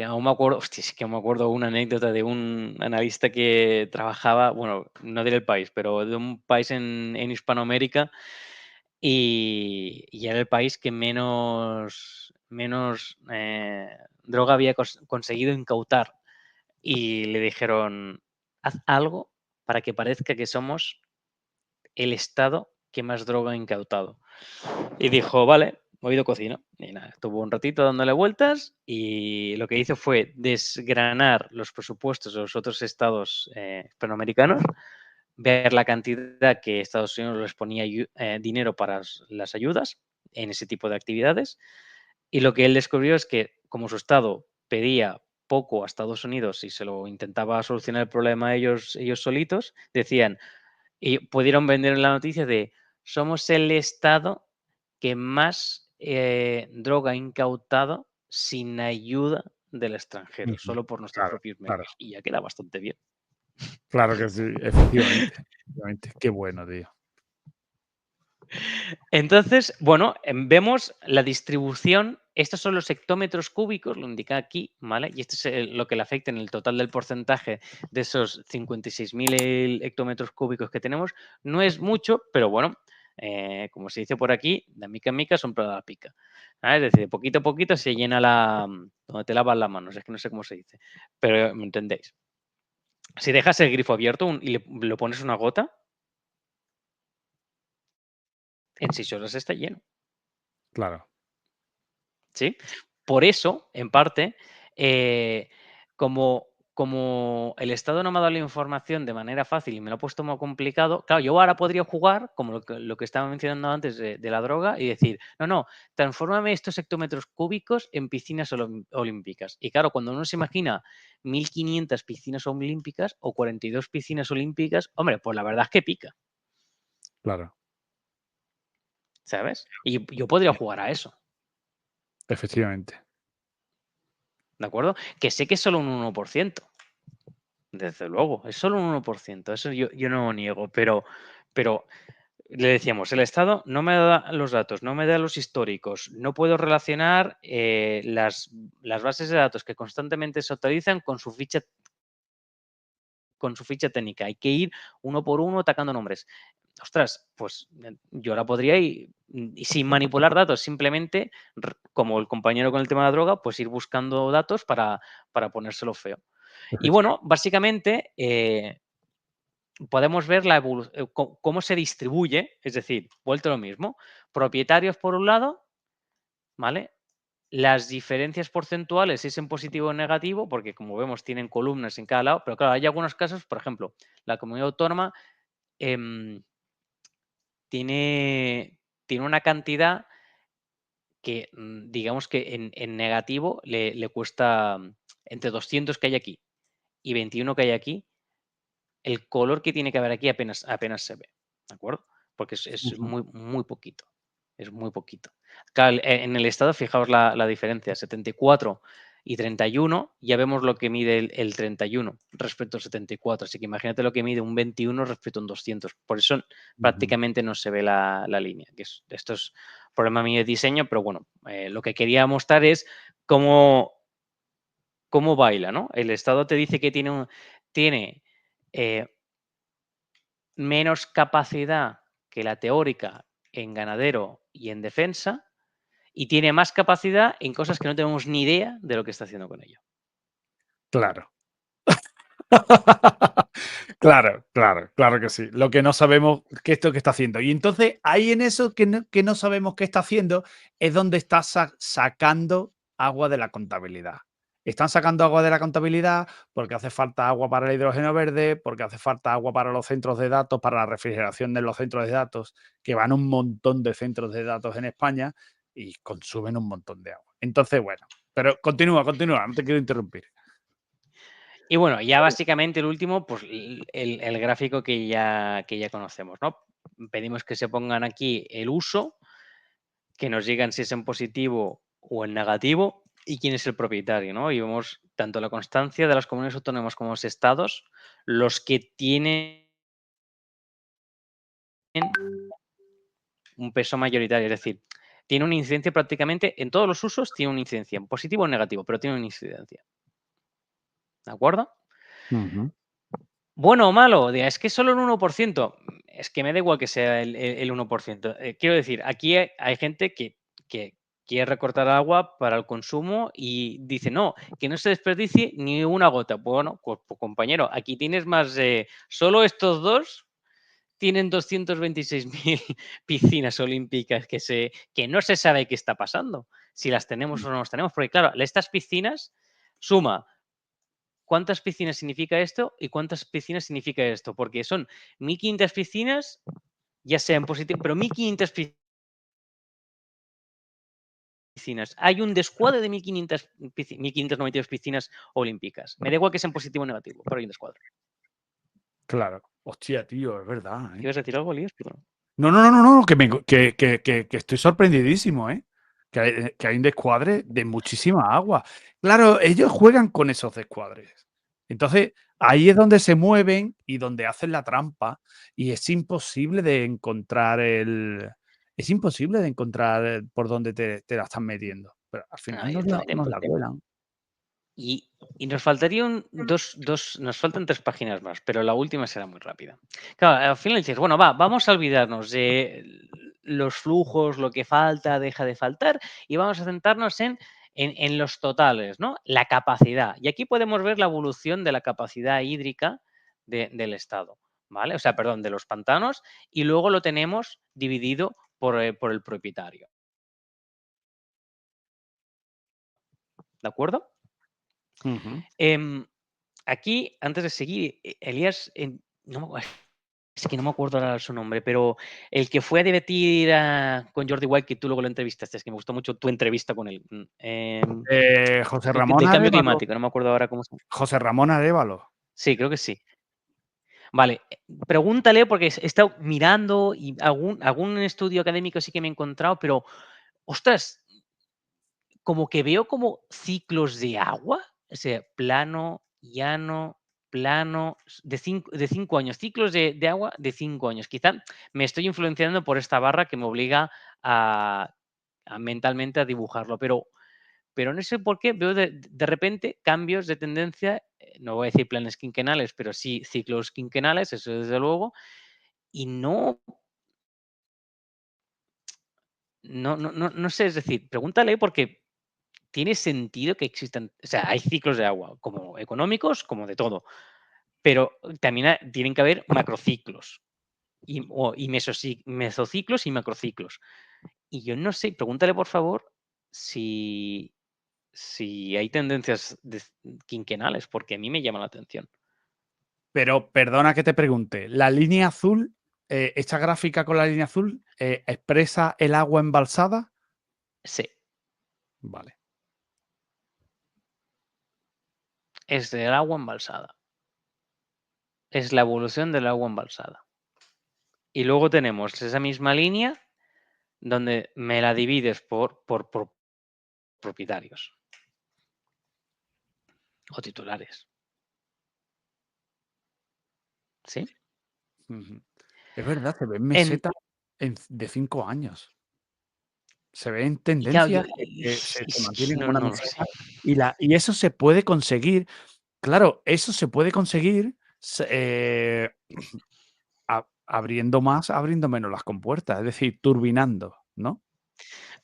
Aún me acuerdo, hostia, es que me acuerdo una anécdota de un analista que trabajaba, bueno, no diré el país, pero de un país en Hispanoamérica y era el país que menos droga había conseguido incautar. Y le dijeron, haz algo para que parezca que somos el estado que más droga ha incautado. Y dijo, vale, oído cocina. Y nada, estuvo un ratito dándole vueltas y lo que hizo fue desgranar los presupuestos de los otros estados hispanoamericanos, ver la cantidad que Estados Unidos les ponía dinero para las ayudas en ese tipo de actividades. Y lo que él descubrió es que como su estado pedía poco a Estados Unidos y se lo intentaba solucionar el problema ellos solitos, decían, y pudieron vender en la noticia de somos el estado que más droga ha incautado sin ayuda del extranjero, Ujú. solo por nuestros Claro, propios claro. medios. Y ya queda bastante bien. Claro que sí, efectivamente, efectivamente. Qué bueno, tío. Entonces, bueno, vemos la distribución estos son los hectómetros cúbicos, lo indica aquí, ¿vale? Y esto es lo que le afecta en el total del porcentaje de esos 56.000 hectómetros cúbicos que tenemos. No es mucho, pero bueno, como se dice por aquí, de mica en mica son la pica. Es decir, de poquito a poquito se llena donde te lavas las manos, es que no sé cómo se dice, pero me entendéis. Si dejas el grifo abierto y le pones una gota, en 6 horas está lleno. Claro. ¿Sí? Por eso, en parte, como el Estado no me ha dado la información de manera fácil y me lo ha puesto muy complicado, claro, yo ahora podría jugar, como lo que estaba mencionando antes de la droga, y decir, no, transfórmame estos hectómetros cúbicos en piscinas olímpicas. Y claro, cuando uno se imagina 1.500 piscinas olímpicas o 42 piscinas olímpicas, hombre, pues la verdad es que pica, Claro, ¿sabes? Y yo podría jugar a eso. efectivamente. ¿De acuerdo? Que sé que es solo un 1%. Desde luego, es solo un 1%. Eso yo no lo niego, pero le decíamos, el Estado no me da los datos, no me da los históricos, no puedo relacionar las bases de datos que constantemente se actualizan con su ficha técnica. Hay que ir uno por uno atacando nombres. Ostras, pues yo ahora podría ir, y sin manipular datos, simplemente, como el compañero con el tema de la droga, pues ir buscando datos para ponérselo feo. Y bueno, básicamente podemos ver cómo se distribuye, es decir, vuelto a lo mismo, propietarios por un lado, ¿vale? Las diferencias porcentuales, si es en positivo o en negativo, porque como vemos tienen columnas en cada lado, pero claro, hay algunos casos, por ejemplo, la comunidad autónoma em, tiene una cantidad que, digamos que en negativo le cuesta entre 200 que hay aquí y 21 que hay aquí, el color que tiene que haber aquí apenas se ve, ¿de acuerdo? Porque es Ujú. muy, muy poquito. Es muy poquito. Claro, en el estado, fijaos la diferencia, 74 y 31, ya vemos lo que mide el 31 respecto al 74. Así que imagínate lo que mide un 21 respecto a un 200. Por eso Ujú. prácticamente no se ve la línea. Esto es problema mío de diseño, pero bueno, lo que quería mostrar es cómo baila, ¿no? El estado te dice que tiene eh, menos capacidad que la teórica en ganadero y en defensa, y tiene más capacidad en cosas que no tenemos ni idea de lo que está haciendo con ello. Claro. Claro, claro, claro que sí. Lo que no sabemos qué es lo que está haciendo. Y entonces, ahí en eso que no sabemos qué está haciendo, es donde está sacando agua de la contabilidad. Están sacando agua de la contabilidad porque hace falta agua para el hidrógeno verde, porque hace falta agua para los centros de datos, para la refrigeración de los centros de datos, que van un montón de centros de datos en España y consumen un montón de agua. Entonces, bueno, pero continúa, no te quiero interrumpir. Y bueno, ya básicamente el último, pues el gráfico que ya conocemos, ¿no? Pedimos que se pongan aquí el uso, que nos digan si es en positivo o en negativo y quién es el propietario, ¿no? Y vemos tanto la constancia de las comunidades autónomas como los estados, los que tienen un peso mayoritario, es decir, tiene una incidencia prácticamente en todos los usos, tiene una incidencia, en positivo o en negativo, pero tiene una incidencia. ¿De acuerdo? Ujú. Bueno o malo, es que solo el 1%. Es que me da igual que sea el 1%. Quiero decir, aquí hay gente que quiere recortar agua para el consumo y dice, no, que no se desperdicie ni una gota. Bueno, pues, compañero, aquí tienes más de... Solo estos dos tienen 226.000 piscinas olímpicas que no se sabe qué está pasando, si las tenemos o no las tenemos. Porque claro, estas piscinas suma cuántas piscinas significa esto y cuántas piscinas significa esto, porque son 1.500 piscinas, ya sea en positivo, pero 1.500 piscinas. Hay un descuadre de 1.592 piscinas olímpicas. Me da igual que sea en positivo o negativo, pero hay un descuadre. Claro. Hostia, tío, es verdad, ¿eh? ¿Ibas a decir algo, Líos? Perdón. No, no, no, no, no, que estoy sorprendidísimo, ¿eh? Que hay un descuadre de muchísima agua. Claro, ellos juegan con esos descuadres. Entonces, ahí es donde se mueven y donde hacen la trampa y es imposible de encontrar por dónde te la están metiendo. pero al final No, directamente, nos la cuelan. Y nos faltarían nos faltan 3 páginas más, pero la última será muy rápida. Claro, al final dices, bueno, vamos a olvidarnos de los flujos, lo que falta, deja de faltar, y vamos a centrarnos en los totales, ¿no? La capacidad. Y aquí podemos ver la evolución de la capacidad hídrica del estado, ¿vale? O sea, perdón, de los pantanos, y luego lo tenemos dividido por el propietario. ¿De acuerdo? Ujú. Aquí, antes de seguir, Elías, no me es que no me acuerdo ahora su nombre, pero el que fue a debatir con Jordi Wild, que tú luego lo entrevistaste, es que me gustó mucho tu entrevista con él. José Del Ramón cambio Arévalo. climático, no me acuerdo ahora cómo se llama. José Ramón Arévalo. Sí, creo que sí. Vale, pregúntale, porque he estado mirando y algún estudio académico sí que me he encontrado, pero, ostras, como que veo como ciclos de agua, o sea, plano, llano, plano, de 5 años, ciclos de agua de 5 años. Quizá me estoy influenciando por esta barra que me obliga a, mentalmente a dibujarlo, pero no sé por qué veo de repente cambios de tendencia, no voy a decir planes quinquenales, pero sí ciclos quinquenales, eso desde luego, y no sé, es decir, pregúntale porque tiene sentido que existan, o sea, hay ciclos de agua, como económicos, como de todo, pero también tienen que haber macrociclos y mesociclos y macrociclos. Y yo no sé, pregúntale por favor si, si hay tendencias quinquenales, porque a mí me llama la atención. Pero perdona que te pregunte, ¿la línea azul, esta gráfica con la línea azul, expresa el agua embalsada? Sí, Vale. es del agua embalsada. Es la evolución del agua embalsada. Y luego tenemos esa misma línea donde me la divides por propietarios o titulares. ¿Sí? Ujú. Es verdad, se ven En, mesetas de 5 años. Se ve en y claro, tendencia que se es que mantiene como una no lo sé. meseta y eso se puede conseguir. Claro, eso se puede conseguir abriendo menos las compuertas, es decir, turbinando, ¿no?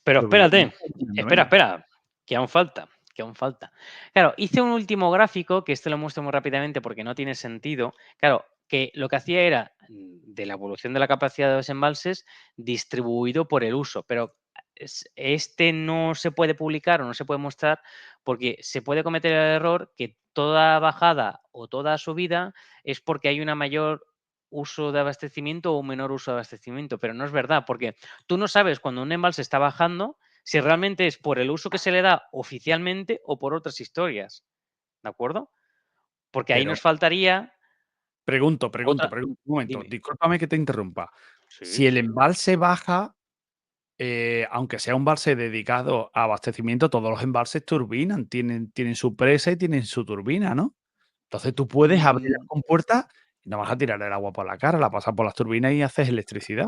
Pero Turbinando, espérate, turbinando espera, menos. espera, que aún falta, que aún falta. Claro, hice un último gráfico, que este lo muestro muy rápidamente porque no tiene sentido. Claro, que lo que hacía era de la evolución de la capacidad de los embalses distribuido por el uso, pero este no se puede publicar o no se puede mostrar porque se puede cometer el error que toda bajada o toda subida es porque hay una mayor uso de abastecimiento o un menor uso de abastecimiento, pero no es verdad, porque tú no sabes cuando un embalse está bajando si realmente es por el uso que se le da oficialmente o por otras historias, ¿de acuerdo? Porque ahí Pero nos faltaría pregunto, otra. un momento, Dime. discúlpame que te interrumpa. Sí. Si el embalse baja, aunque sea un embalse dedicado a abastecimiento, todos los embalses turbinan, tienen su presa y tienen su turbina, ¿no? Entonces tú puedes abrir las Mm, compuertas y no vas a tirar el agua por la cara, la pasas por las turbinas y haces electricidad.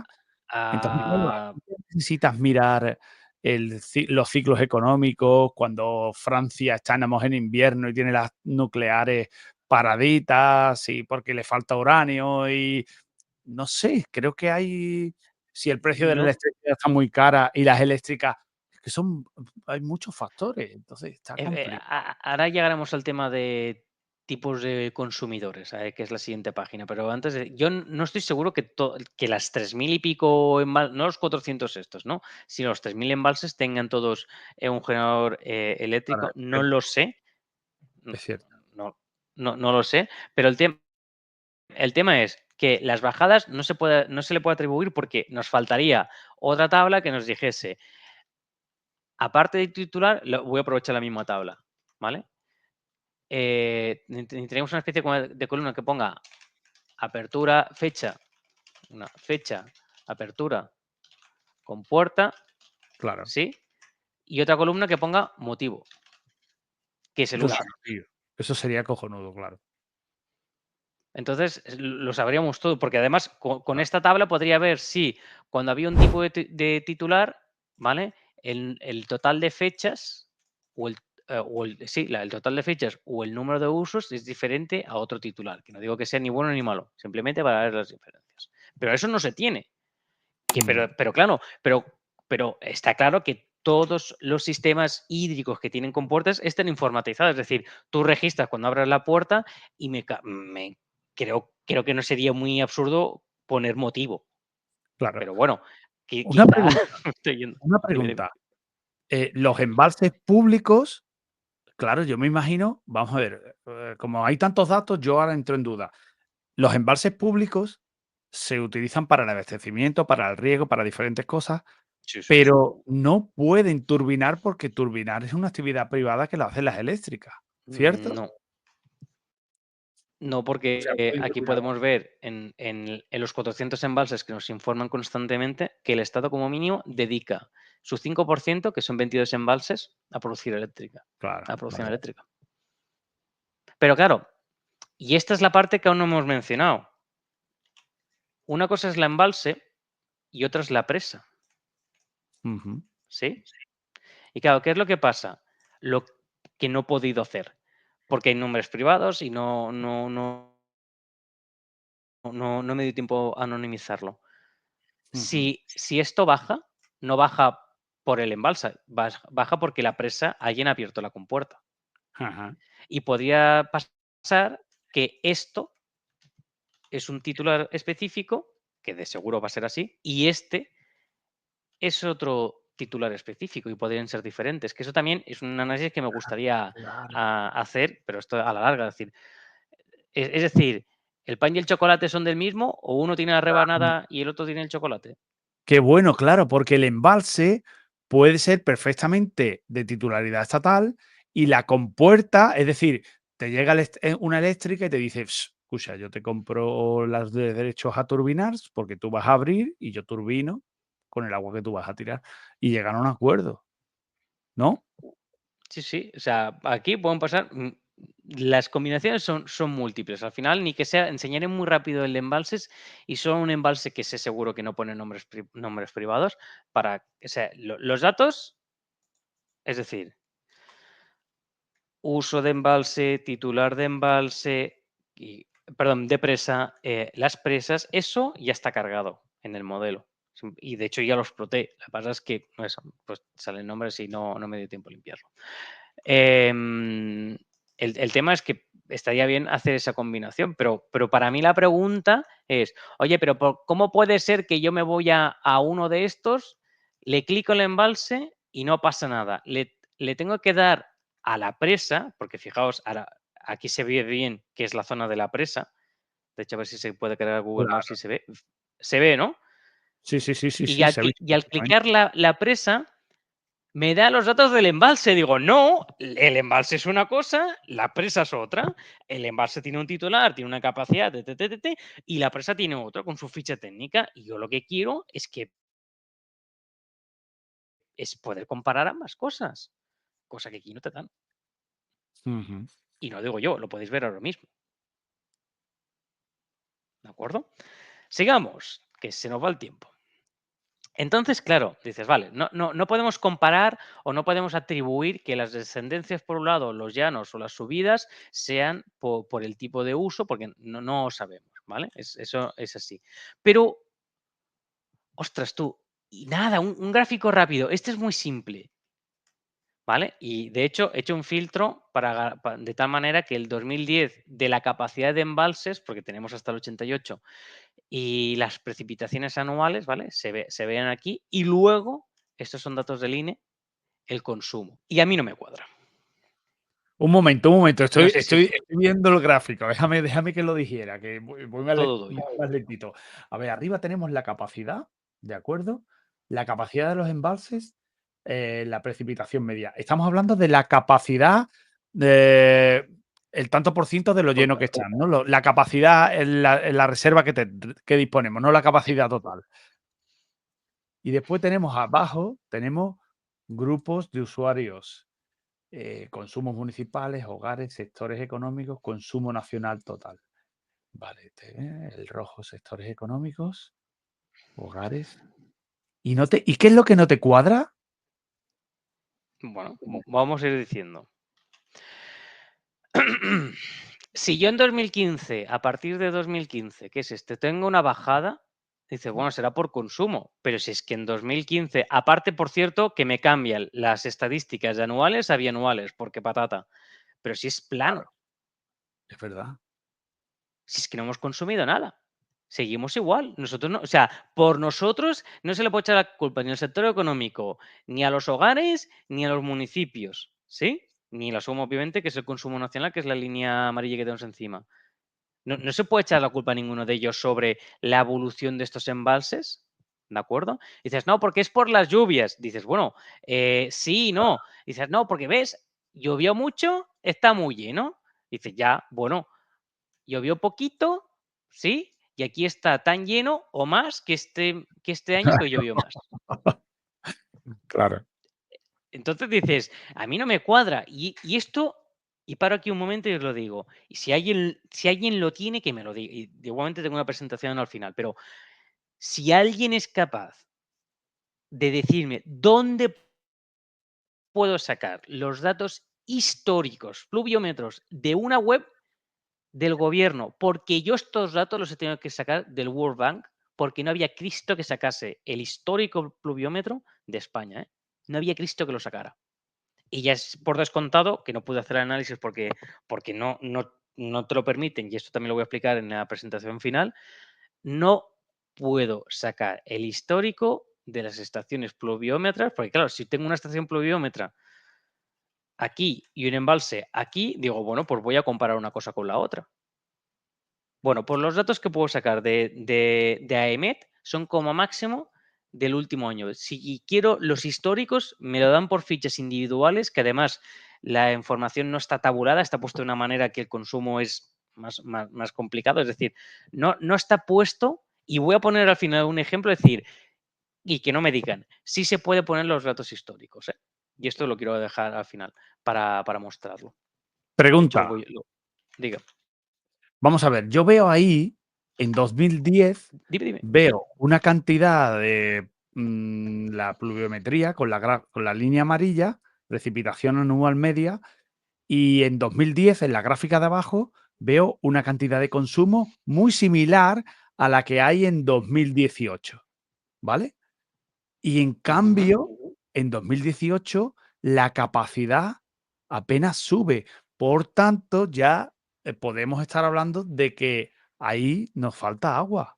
Entonces, claro, ah, aquí necesitas mirar los ciclos económicos, cuando Francia estamos en invierno y tiene las nucleares paraditas y porque le falta uranio y no sé, creo que si el precio de la no, electricidad está muy cara y las eléctricas, es que hay muchos factores, entonces está complicado. ahora llegaremos al tema de tipos de consumidores, que es la siguiente página, pero antes yo no estoy seguro que las 3000 y pico embalses, no los 400 estos, ¿no? Sino los 3000 embalses tengan todos un generador Claro, eléctrico, no lo sé, es cierto. no, no lo sé, pero el tema es que las bajadas no se le puede atribuir porque nos faltaría otra tabla que nos dijese, aparte de titular, voy a aprovechar la misma tabla, ¿vale? Tenemos una especie como de columna que ponga apertura, fecha, una fecha, apertura, compuerta, Claro, ¿sí? Y otra columna que ponga motivo, que es el claro, uso. tío. Eso sería cojonudo, claro. Entonces, lo sabríamos todo, porque además con Claro. esta tabla podría ver si cuando había un tipo de titular, ¿vale? el total de fechas el total de fechas o el número de usos es diferente a otro titular, que no digo que sea ni bueno ni malo, simplemente para ver las diferencias. Pero eso no se tiene. Pero claro, pero está claro que todos los sistemas hídricos que tienen compuertas están informatizados. Es decir, tú registras cuando abres la puerta y creo que no sería muy absurdo poner motivo. Claro. Pero bueno, Una quizá pregunta, me estoy yendo. una Dime, dime. pregunta. Los embalses públicos, claro, yo me imagino, vamos a ver, como hay tantos datos, yo ahora entro en duda. Los embalses públicos se utilizan para el abastecimiento, para el riego, para diferentes cosas, Sí, sí, sí. pero no pueden turbinar porque turbinar es una actividad privada que lo hacen las eléctricas, ¿cierto? No. No, O sea, porque pueden aquí turbinar. podemos ver en los 400 embalses que nos informan constantemente que el Estado como mínimo dedica su 5%, que son 22 embalses, a producir Claro, a producción vale. eléctrica. Pero claro, y esta es la parte que aún no hemos mencionado. Una cosa es la embalse y otra es la presa, Ujú, ¿sí? Y claro, ¿qué es lo que pasa? Lo que no he podido hacer, porque hay nombres privados y no me dio tiempo a anonimizarlo. ujú. Si esto baja, no baja por el embalse, baja porque la presa, alguien ha abierto la compuerta. Ajá. Y podría pasar que esto es un titular específico, que de seguro va a ser así, y este es otro titular específico y podrían ser diferentes. Que eso también es un análisis que me gustaría Claro. hacer, pero esto a la larga. Es decir, ¿el pan y el chocolate son del mismo o uno tiene la rebanada y el otro tiene el chocolate? Qué bueno, claro, porque el embalse puede ser perfectamente de titularidad estatal y la compuerta, es decir, te llega una eléctrica y te dice: Escucha, yo te compro los derechos a turbinar porque tú vas a abrir y yo turbino con el agua que tú vas a tirar". Y llegan a un acuerdo, ¿no? Sí, sí, o sea, aquí pueden pasar, las combinaciones son múltiples. Al final, ni que sea, enseñaré muy rápido el de embalses y solo un embalse que sé seguro que no pone nombres privados para, o sea, los datos, es decir, uso de embalse, titular de embalse, perdón, de presa, las presas, eso ya está cargado en el modelo. Y de hecho ya lo exploté. La verdad es que pues salen nombres y no me dio tiempo a limpiarlo. Em, el tema es que estaría bien hacer esa combinación, pero para mí la pregunta es, oye, pero ¿cómo puede ser que yo me voy a uno de estos, le clico el embalse y no pasa nada? Le tengo que dar a la presa, porque fijaos, ahora aquí se ve bien que es la zona de la presa. De hecho, a ver si se puede crear Google Maps y Claro. se ve. Se ve, ¿no? Sí, sí, sí, sí, Y sí, al, se ha visto y al perfectamente. clicar la presa, me da los datos del embalse. Digo, no, el embalse es una cosa, la presa es otra. El embalse tiene un titular, tiene una capacidad, y la presa tiene otro con su ficha técnica. Y yo lo que quiero es poder comparar ambas cosas, cosa que aquí no te dan. Ujú. Y no digo yo, lo podéis ver ahora mismo. ¿De acuerdo? Sigamos, que se nos va el tiempo. Entonces, claro, dices, vale, no podemos comparar o no podemos atribuir que las descendencias, por un lado, los llanos o las subidas, sean por el tipo de uso, porque no sabemos, ¿vale? Eso es así. Pero, ostras, tú, y nada, un gráfico rápido. Este es muy simple, ¿vale? Y de hecho, he hecho un filtro de tal manera que el 2010 de la capacidad de embalses, porque tenemos hasta el 88, y las precipitaciones anuales, ¿vale? Se vean aquí. Y luego, estos son datos del INE, el consumo. Y a mí no me cuadra. Un momento, un momento. No Estoy, sé si estoy, estoy viendo el gráfico. Déjame que lo dijera, que voy más, todo tuyo. voy más lentito. A ver, arriba tenemos la capacidad, ¿de acuerdo? La capacidad de los embalses, la precipitación media. Estamos hablando de la capacidad, de, el tanto por ciento de lo lleno que están, ¿no? La capacidad en la reserva que disponemos, no la Sí. capacidad total. Y después tenemos abajo, tenemos grupos de usuarios. Consumos municipales, hogares, sectores económicos, consumo nacional total. Vale, el rojo, sectores económicos, hogares. ¿Y qué es lo que no te cuadra? Bueno, vamos a ir diciendo. Si yo en 2015, a partir de 2015, ¿qué es este? Tengo una bajada, dice, bueno, será por consumo, pero si es que en 2015, aparte, por cierto, que me cambian las estadísticas de anuales a bianuales, porque patata, pero si es plano, Es verdad. si es que no hemos consumido nada. Seguimos igual. Nosotros no, o sea, por nosotros no se le puede echar la culpa ni al sector económico, ni a los hogares, ni a los municipios, ¿sí? Ni la suma, obviamente, que es el consumo nacional, que es la línea amarilla que tenemos encima. No se puede echar la culpa a ninguno de ellos sobre la evolución de estos embalses, ¿de acuerdo? Dices, no, porque es por las lluvias. Dices, bueno, sí y no. Dices, no, porque ves, llovió mucho, está muy lleno. Dices, ya, bueno, llovió poquito, ¿sí? Y aquí está tan lleno o más que este año que llovió más. Claro. Entonces dices, a mí no me cuadra. Y esto, y paro aquí un momento y os lo digo. Y si alguien lo tiene, que me lo diga. Y igualmente tengo una presentación al final, pero si alguien es capaz de decirme dónde puedo sacar los datos históricos, pluviómetros, de una web del gobierno, porque yo estos datos los he tenido que sacar del World Bank, porque no había Cristo que sacase el histórico pluviómetro de España, ¿eh? No había Cristo que lo sacara. Y ya es por descontado que no pude hacer el análisis porque no te lo permiten, y esto también lo voy a explicar en la presentación final, no puedo sacar el histórico de las estaciones pluviómetras, porque claro, si tengo una estación pluviómetra aquí y un embalse aquí, digo, bueno, pues voy a comparar una cosa con la otra. Bueno, pues los datos que puedo sacar de AEMET son como máximo del último año. Si quiero los históricos, me lo dan por fichas individuales, que además la información no está tabulada, está puesto de una manera que el consumo es más complicado. Es decir, no está puesto, y voy a poner al final un ejemplo, es decir, y que no me digan, sí se puede poner los datos históricos, ¿eh? Y esto lo quiero dejar al final para mostrarlo. De hecho, Pregunta. diga, Vamos a ver, yo veo ahí, en 2010, dime. veo una cantidad de la pluviometría con con la línea amarilla, precipitación anual media, y en 2010, en la gráfica de abajo, veo una cantidad de consumo muy similar a la que hay en 2018, ¿vale? Y en cambio, en 2018, la capacidad apenas sube. Por tanto, ya podemos estar hablando de que ahí nos falta agua.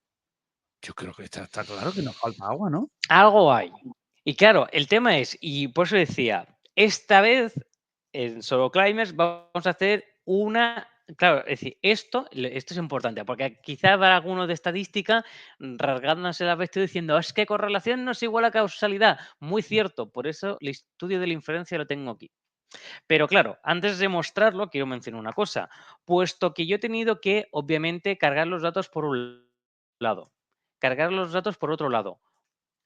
Yo creo que está claro que nos falta agua, ¿no? Algo hay. Y claro, el tema es, y por eso decía, esta vez en Solo Climbers vamos a hacer una. Claro, es decir, esto es importante, porque quizá habrá alguno de estadística rasgándose la vestida diciendo, es que correlación no es igual a causalidad. Muy cierto, por eso el estudio de la inferencia lo tengo aquí. Pero claro, antes de mostrarlo, quiero mencionar una cosa. Puesto que yo he tenido que, obviamente, cargar los datos por un lado, cargar los datos por otro lado.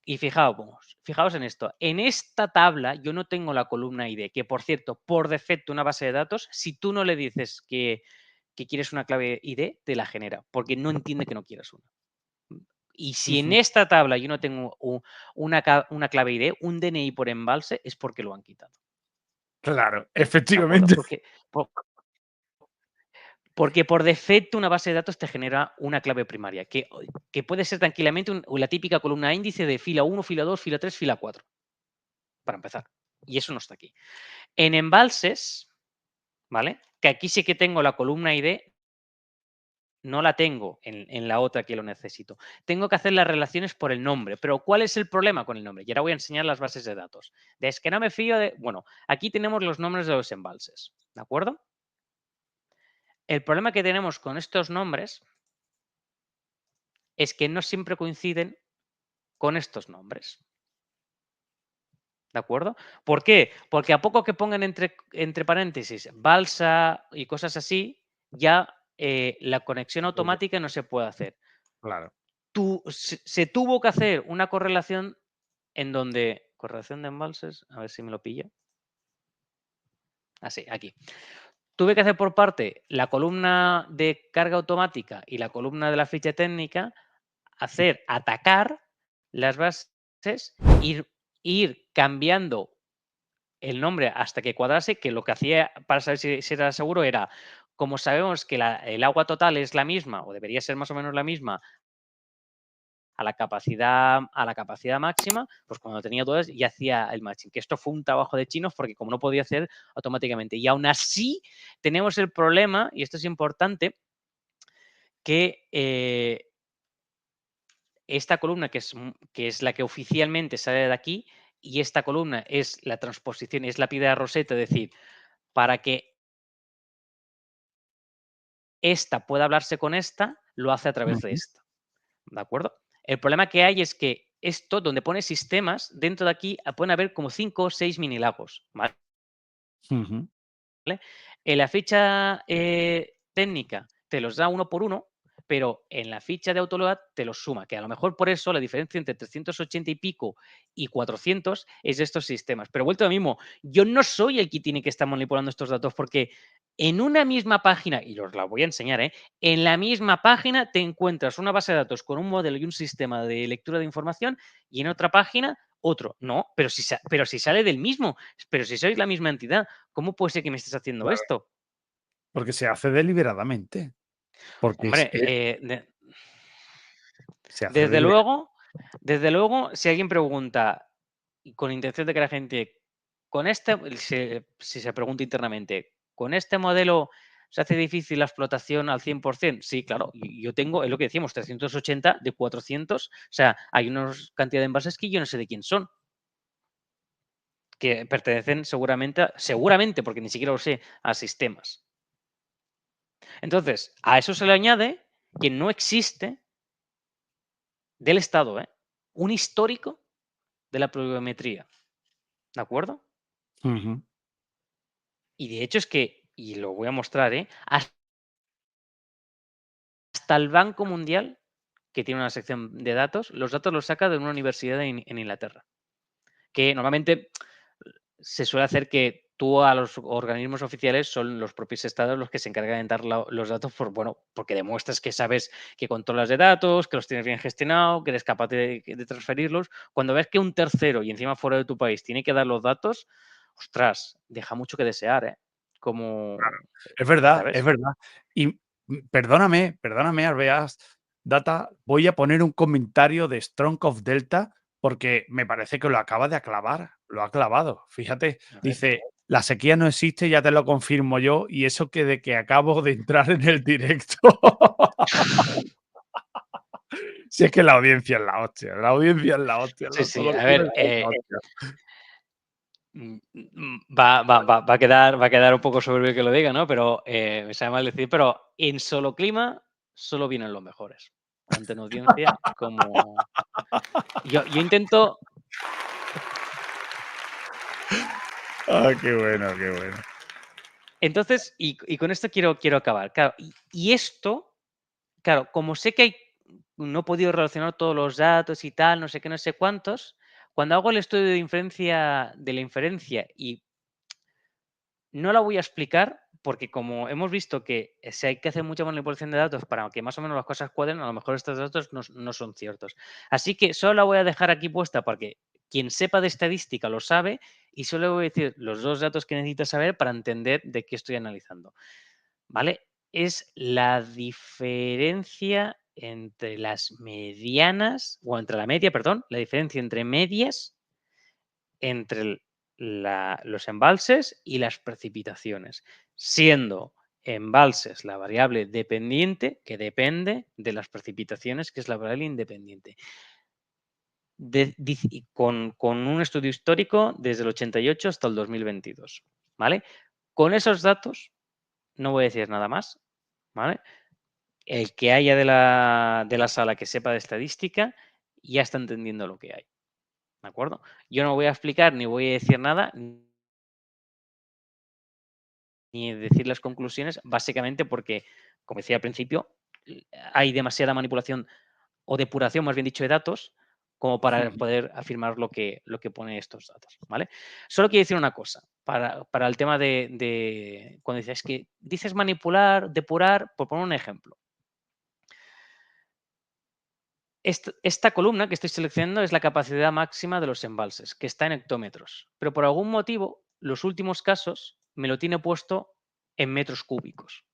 Y fijaos en esto. En esta tabla yo no tengo la columna ID, que por cierto, por defecto, una base de datos, si tú no le dices que quieres una clave ID, te la genera, porque no entiende que no quieras una. Y si en Ujú. esta tabla yo no tengo una clave ID, un DNI por embalse, es porque lo han quitado. Claro, ¿De acuerdo? efectivamente. Porque por defecto una base de datos te genera una clave primaria, que puede ser tranquilamente la típica columna índice de fila 1, fila 2, fila 3, fila 4, para empezar. Y eso no está aquí. En embalses, ¿vale? Que aquí sí que tengo la columna ID, no la tengo en la otra que lo necesito. Tengo que hacer las relaciones por el nombre. Pero ¿cuál es el problema con el nombre? Y ahora voy a enseñar las bases de datos. Es que no me fío de. Bueno, aquí tenemos los nombres de los embalses, ¿de acuerdo? El problema que tenemos con estos nombres es que no siempre coinciden con estos nombres. ¿De acuerdo? ¿Por qué? Porque a poco que pongan entre paréntesis balsa y cosas así, ya la conexión automática no se puede hacer. Claro. Se tuvo que hacer una correlación en donde. Correlación de embalses, a ver si me lo pillo. Así, aquí. Tuve que hacer por parte la columna de carga automática y la columna de la ficha técnica, atacar las bases, ir cambiando el nombre hasta que cuadrase, que lo que hacía para saber si era seguro era, como sabemos que el agua total es la misma, o debería ser más o menos la misma, a la capacidad máxima, pues cuando tenía todas ya hacía el matching. Que esto fue un trabajo de chinos porque como no podía hacer automáticamente. Y aún así tenemos el problema, y esto es importante, que esta columna, que es la que oficialmente sale de aquí, y esta columna es la transposición, es la piedra roseta, es decir, para que esta pueda hablarse con esta, lo hace a través de Ujú, esta. ¿De acuerdo? El problema que hay es que esto, donde pone sistemas, dentro de aquí pueden haber como 5 o 6 mini lagos. ¿Vale? ujú. En la ficha técnica te los da uno por uno, pero en la ficha de Autoload te los suma, que a lo mejor por eso la diferencia entre 380 y pico y 400 es de estos sistemas. Pero vuelto a lo mismo, yo no soy el que tiene que estar manipulando estos datos porque en una misma página, y os la voy a enseñar, en la misma página te encuentras una base de datos con un modelo y un sistema de lectura de información y en otra página otro. No, pero si sale del mismo, pero si sois la misma entidad, ¿cómo puede ser que me estés haciendo Claro, esto? porque se hace deliberadamente, porque Hombre, se hace desde deliberadamente. luego, si alguien pregunta y con intención de que la gente, si se pregunta internamente, ¿con este modelo se hace difícil la explotación al 100%? Sí, claro, yo tengo, es lo que decíamos, 380 de 400, o sea, hay una cantidad de envases que yo no sé de quién son, que pertenecen seguramente, porque ni siquiera lo sé, a sistemas. Entonces, a eso se le añade que no existe del Estado, un histórico de la pluviometría, ¿de acuerdo? Ujú. Y de hecho es que, y lo voy a mostrar, hasta el Banco Mundial, que tiene una sección de datos, los datos los saca de una universidad en Inglaterra, que normalmente se suele hacer que tú a los organismos oficiales son los propios estados los que se encargan de dar los datos porque demuestras que sabes que controlas de datos, que los tienes bien gestionados, que eres capaz de transferirlos. Cuando ves que un tercero y encima fuera de tu país tiene que dar los datos, ostras, deja mucho que desear, ¿eh? Como, Es verdad, es ¿sabes? verdad. Y, perdóname, Arbeas Data, voy a poner un comentario de Strong of Delta, porque me parece que lo acaba de aclavar, lo ha clavado. Fíjate, A ver. dice: "La sequía no existe, ya te lo confirmo yo", y eso que de que acabo de entrar en el directo. Si es que la audiencia es la hostia, la audiencia es la hostia, Sí, los sí, solo a Clima ver, son la hostia. va a quedar un poco soberbio que lo diga, ¿no? Pero me sabe mal decir, pero en Solo Clima solo vienen los mejores. Tanto en audiencia como. Yo intento. Ah, qué bueno, qué bueno. Entonces, y con esto quiero acabar. Claro, y esto, claro, como sé que no he podido relacionar todos los datos y tal, no sé qué, no sé cuántos, cuando hago el estudio de la inferencia y no la voy a explicar porque como hemos visto que si hay que hacer mucha manipulación de datos para que más o menos las cosas cuadren, a lo mejor estos datos no son ciertos. Así que solo la voy a dejar aquí puesta para que quien sepa de estadística lo sabe y solo voy a decir los dos datos que necesitas saber para entender de qué estoy analizando. ¿Vale? Es la diferencia entre las medianas, o entre la media, perdón, la diferencia entre medias entre los embalses y las precipitaciones, siendo embalses la variable dependiente que depende de las precipitaciones, que es la variable independiente. Con un estudio histórico desde el 88 hasta el 2022. ¿Vale? Con esos datos, no voy a decir nada más. ¿Vale? El que haya de la sala que sepa de estadística ya está entendiendo lo que hay. ¿De acuerdo? Yo no voy a explicar ni voy a decir nada ni decir las conclusiones, básicamente porque, como decía al principio, hay demasiada manipulación o depuración, más bien dicho, de datos como para Ujú. poder afirmar lo que pone estos datos, ¿vale? Solo quiero decir una cosa, para el tema de cuando dices que dices manipular, depurar, por poner un ejemplo. Esta columna que estoy seleccionando es la capacidad máxima de los embalses, que está en hectómetros, pero por algún motivo los últimos casos me lo tiene puesto en metros cúbicos,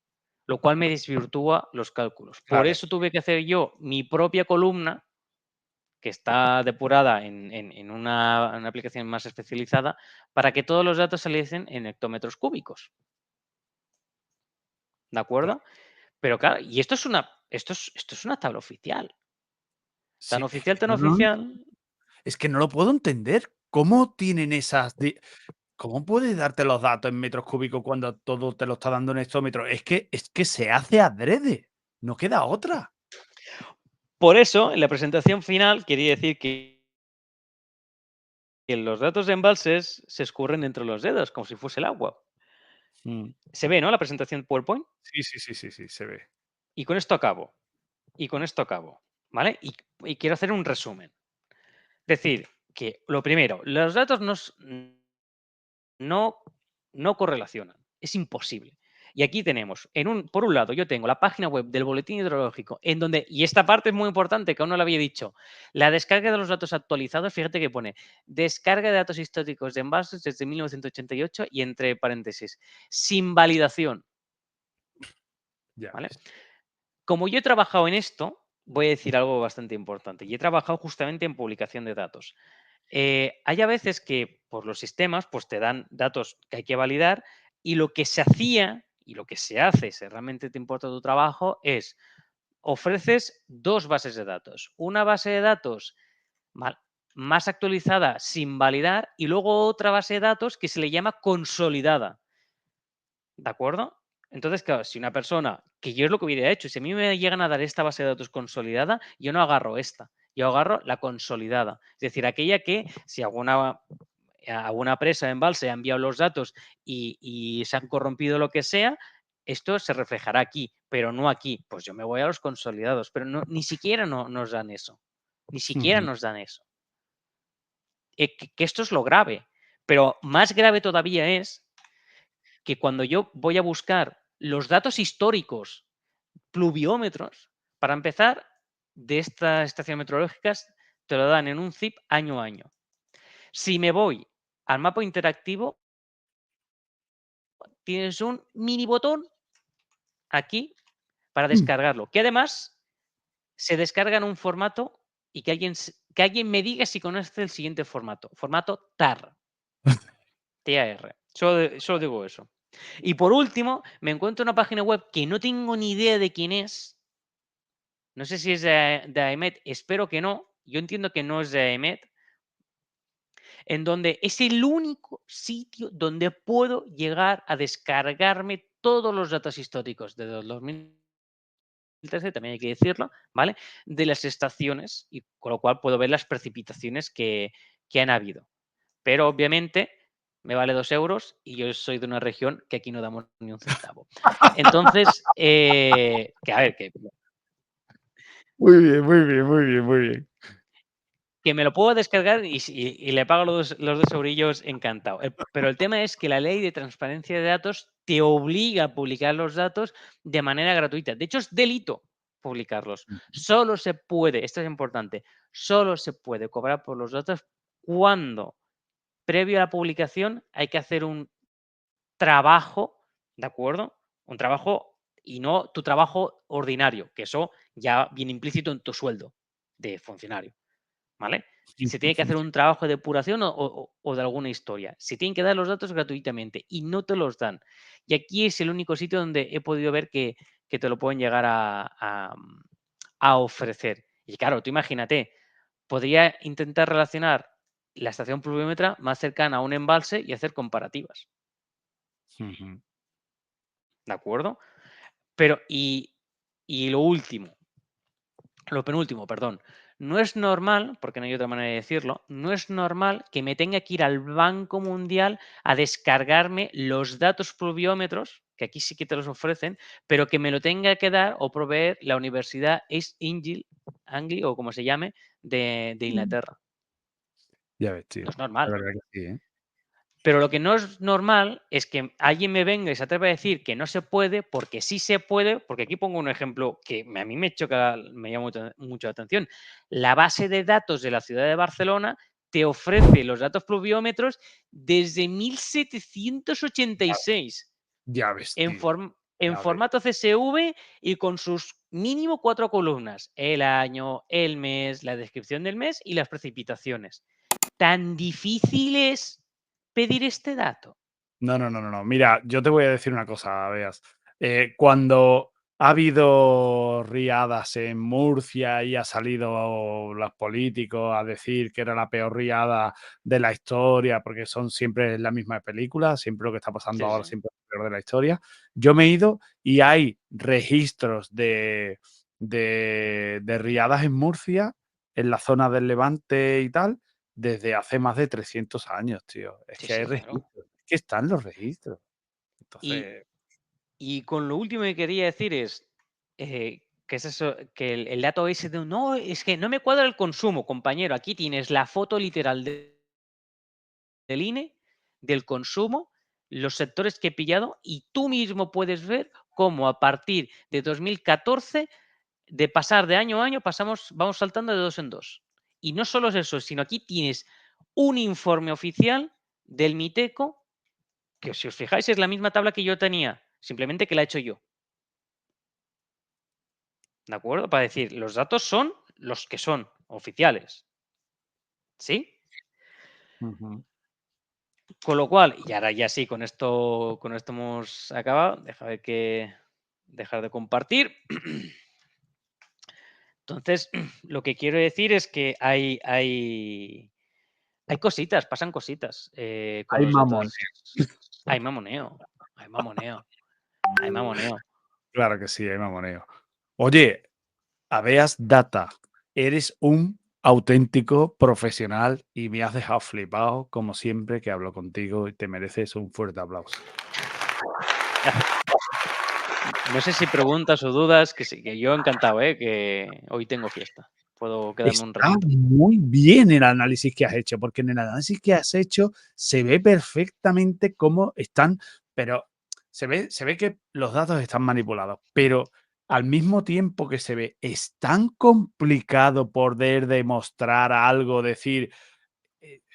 lo cual me desvirtúa los cálculos. Por Claro. eso tuve que hacer yo mi propia columna, que está depurada en una aplicación más especializada, para que todos los datos saliesen en hectómetros cúbicos. ¿De acuerdo? Pero claro, y esto es una tabla oficial. Tan Sí, oficial, tan no, no, oficial. es que no lo puedo entender. ¿Cómo tienen esas cómo puede darte los datos en metros cúbicos cuando todo te lo está dando en hectómetros? Es que se hace adrede, no queda otra. Por eso, en la presentación final quería decir que los datos de embalses se escurren entre los dedos, como si fuese el agua. Mm. Se ve, ¿no? La presentación PowerPoint. Sí, sí, sí, sí, sí, se ve. Y con esto acabo. Y con esto acabo. ¿Vale? Y quiero hacer un resumen. Decir que, lo primero, los datos no, no correlacionan. Es imposible. Y aquí tenemos, por un lado, yo tengo la página web del Boletín Hidrológico, en donde, y esta parte es muy importante, que aún no lo había dicho, la descarga de los datos actualizados, fíjate que pone descarga de datos históricos de envases desde 1988 y entre paréntesis, sin validación. Ya ¿Vale? ves. Como yo he trabajado en esto, voy a decir algo bastante importante. Y he trabajado justamente en publicación de datos. Hay a veces que por los sistemas pues te dan datos que hay que validar y lo que se hacía y lo que se hace, si realmente te importa tu trabajo, es ofreces dos bases de datos. Una base de datos más actualizada sin validar y luego otra base de datos que se le llama consolidada. ¿De acuerdo? Entonces, claro, si una persona, que yo es lo que hubiera hecho, si a mí me llegan a dar esta base de datos consolidada, yo no agarro esta, yo agarro la consolidada. Es decir, aquella que si alguna presa de embalse ha enviado los datos y se han corrompido lo que sea, esto se reflejará aquí, pero no aquí. Pues yo me voy a los consolidados, pero ni siquiera nos dan eso. Ni siquiera Ujú. nos dan eso. Que esto es lo grave. Pero más grave todavía es que cuando yo voy a buscar los datos históricos, pluviómetros, para empezar, de estas estaciones meteorológicas, te lo dan en un zip año a año. Si me voy al mapa interactivo, tienes un mini botón aquí para Mm. descargarlo, que además se descarga en un formato y que alguien me diga si conoce el siguiente formato TAR, TAR. Solo digo eso. Y por último, me encuentro una página web que no tengo ni idea de quién es. No sé si es de AEMET, espero que no. Yo entiendo que no es de AEMET, en donde es el único sitio donde puedo llegar a descargarme todos los datos históricos de 2013, también hay que decirlo, ¿vale? De las estaciones, y con lo cual puedo ver las precipitaciones que han habido. Pero obviamente me vale 2 euros y yo soy de una región que aquí no damos ni un centavo. Entonces, que a ver, Muy bien, muy bien, muy bien, muy bien. que me lo puedo descargar y le pago los 2 eurillos encantado. Pero el tema es que la ley de transparencia de datos te obliga a publicar los datos de manera gratuita. De hecho, es delito publicarlos. Ujú. Solo se puede, esto es importante, solo se puede cobrar por los datos cuando, previo a la publicación, hay que hacer un trabajo, ¿de acuerdo? Un trabajo y no tu trabajo ordinario, que eso ya viene implícito en tu sueldo de funcionario. ¿Vale? Se tiene que hacer un trabajo de depuración o de alguna historia. Se tienen que dar los datos gratuitamente y no te los dan. Y aquí es el único sitio donde he podido ver que te lo pueden llegar a ofrecer. Y claro, tú imagínate, podría intentar relacionar la estación pluviómetra más cercana a un embalse y hacer comparativas. Ujú. ¿De acuerdo? Pero, y lo penúltimo, perdón. No es normal, porque no hay otra manera de decirlo, no es normal que me tenga que ir al Banco Mundial a descargarme los datos pluviómetros, que aquí sí que te los ofrecen, pero que me lo tenga que dar o proveer la Universidad East Anglia, o como se llame, de Inglaterra. Ya ves, tío. No es La normal. verdad que sí, ¿eh? Pero lo que no es normal es que alguien me venga y se atreva a decir que no se puede, porque sí se puede, porque aquí pongo un ejemplo que a mí me choca, me llama mucho la atención. La base de datos de la ciudad de Barcelona te ofrece los datos pluviómetros desde 1786 Ya ves, en, tío. en Ya ves. formato CSV y con sus mínimo 4 columnas: el año, el mes, la descripción del mes y las precipitaciones. ¿Tan difícil es pedir este dato? No, no, no, no, no. Mira, yo te voy a decir una cosa, Veas. Cuando ha habido riadas en Murcia y ha salido los políticos a decir que era la peor riada de la historia, porque son siempre la misma película, siempre lo que está pasando Sí, ahora sí. siempre es lo peor de la historia. Yo me he ido y hay registros de riadas en Murcia, en la zona del Levante y tal, desde hace más de 300 años, tío. Es Sí, que hay sí, claro. registros, es que están los registros. Y, Entonces, y con lo último que quería decir es que es eso, que el dato ese de no, es que no me cuadra el consumo, compañero. Aquí tienes la foto literal del INE, del consumo, los sectores que he pillado, y tú mismo puedes ver cómo a partir de 2014, de pasar de año a año, vamos saltando de dos en dos. Y no solo es eso, sino aquí tienes un informe oficial del MITECO, que si os fijáis es la misma tabla que yo tenía, simplemente que la he hecho yo. ¿De acuerdo? Para decir, los datos son los que son, oficiales. ¿Sí? ujú. Con lo cual, y ahora ya sí, con esto hemos acabado. Dejar de compartir. Entonces, lo que quiero decir es que hay cositas, pasan cositas con Hay los datos. mamones. Hay mamoneo, hay mamoneo, hay mamoneo. Claro que sí, hay mamoneo. Oye, Aveas Data, eres un auténtico profesional y me has dejado flipado, como siempre que hablo contigo y te mereces un fuerte aplauso. No sé si preguntas o dudas, que sí, que yo encantado, que hoy tengo fiesta. Puedo quedarme un Está ratito. muy bien el análisis que has hecho, porque en el análisis que has hecho se ve perfectamente cómo están, pero se ve que los datos están manipulados, pero al mismo tiempo que se ve, es tan complicado poder demostrar algo, decir,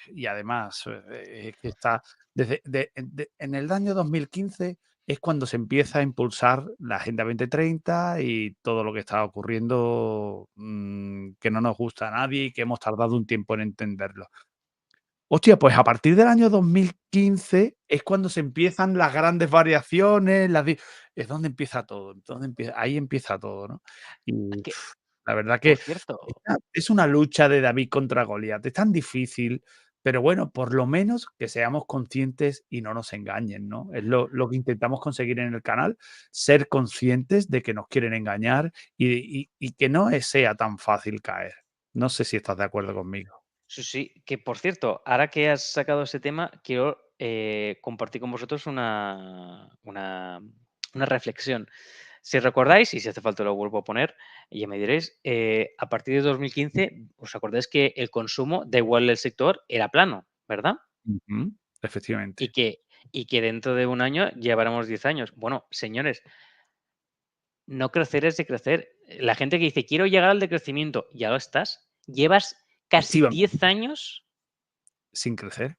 y además, es que está en el año 2015 es cuando se empieza a impulsar la Agenda 2030 y todo lo que está ocurriendo, que no nos gusta a nadie y que hemos tardado un tiempo en entenderlo. Hostia, pues a partir del año 2015 es cuando se empiezan las grandes variaciones, es donde empieza todo, ahí empieza todo, ¿no? Y Que, la verdad por que cierto, es una lucha de David contra Goliat. Es tan difícil, pero bueno, por lo menos que seamos conscientes y no nos engañen, ¿no? Es lo que intentamos conseguir en el canal, ser conscientes de que nos quieren engañar y que no sea tan fácil caer. No sé si estás de acuerdo conmigo. sí, sí, que por cierto, ahora que has sacado ese tema, quiero compartir con vosotros una reflexión. Si recordáis, y si hace falta lo vuelvo a poner, y ya me diréis, a partir de 2015, ¿os acordáis que el consumo, da igual el sector, era plano, verdad? Ujú, Y efectivamente. que, y que dentro de un año lleváramos 10 años. Bueno, señores, no crecer es decrecer. La gente que dice, quiero llegar al decrecimiento, ya lo estás. Llevas casi Efectivamente, 10 años sin crecer.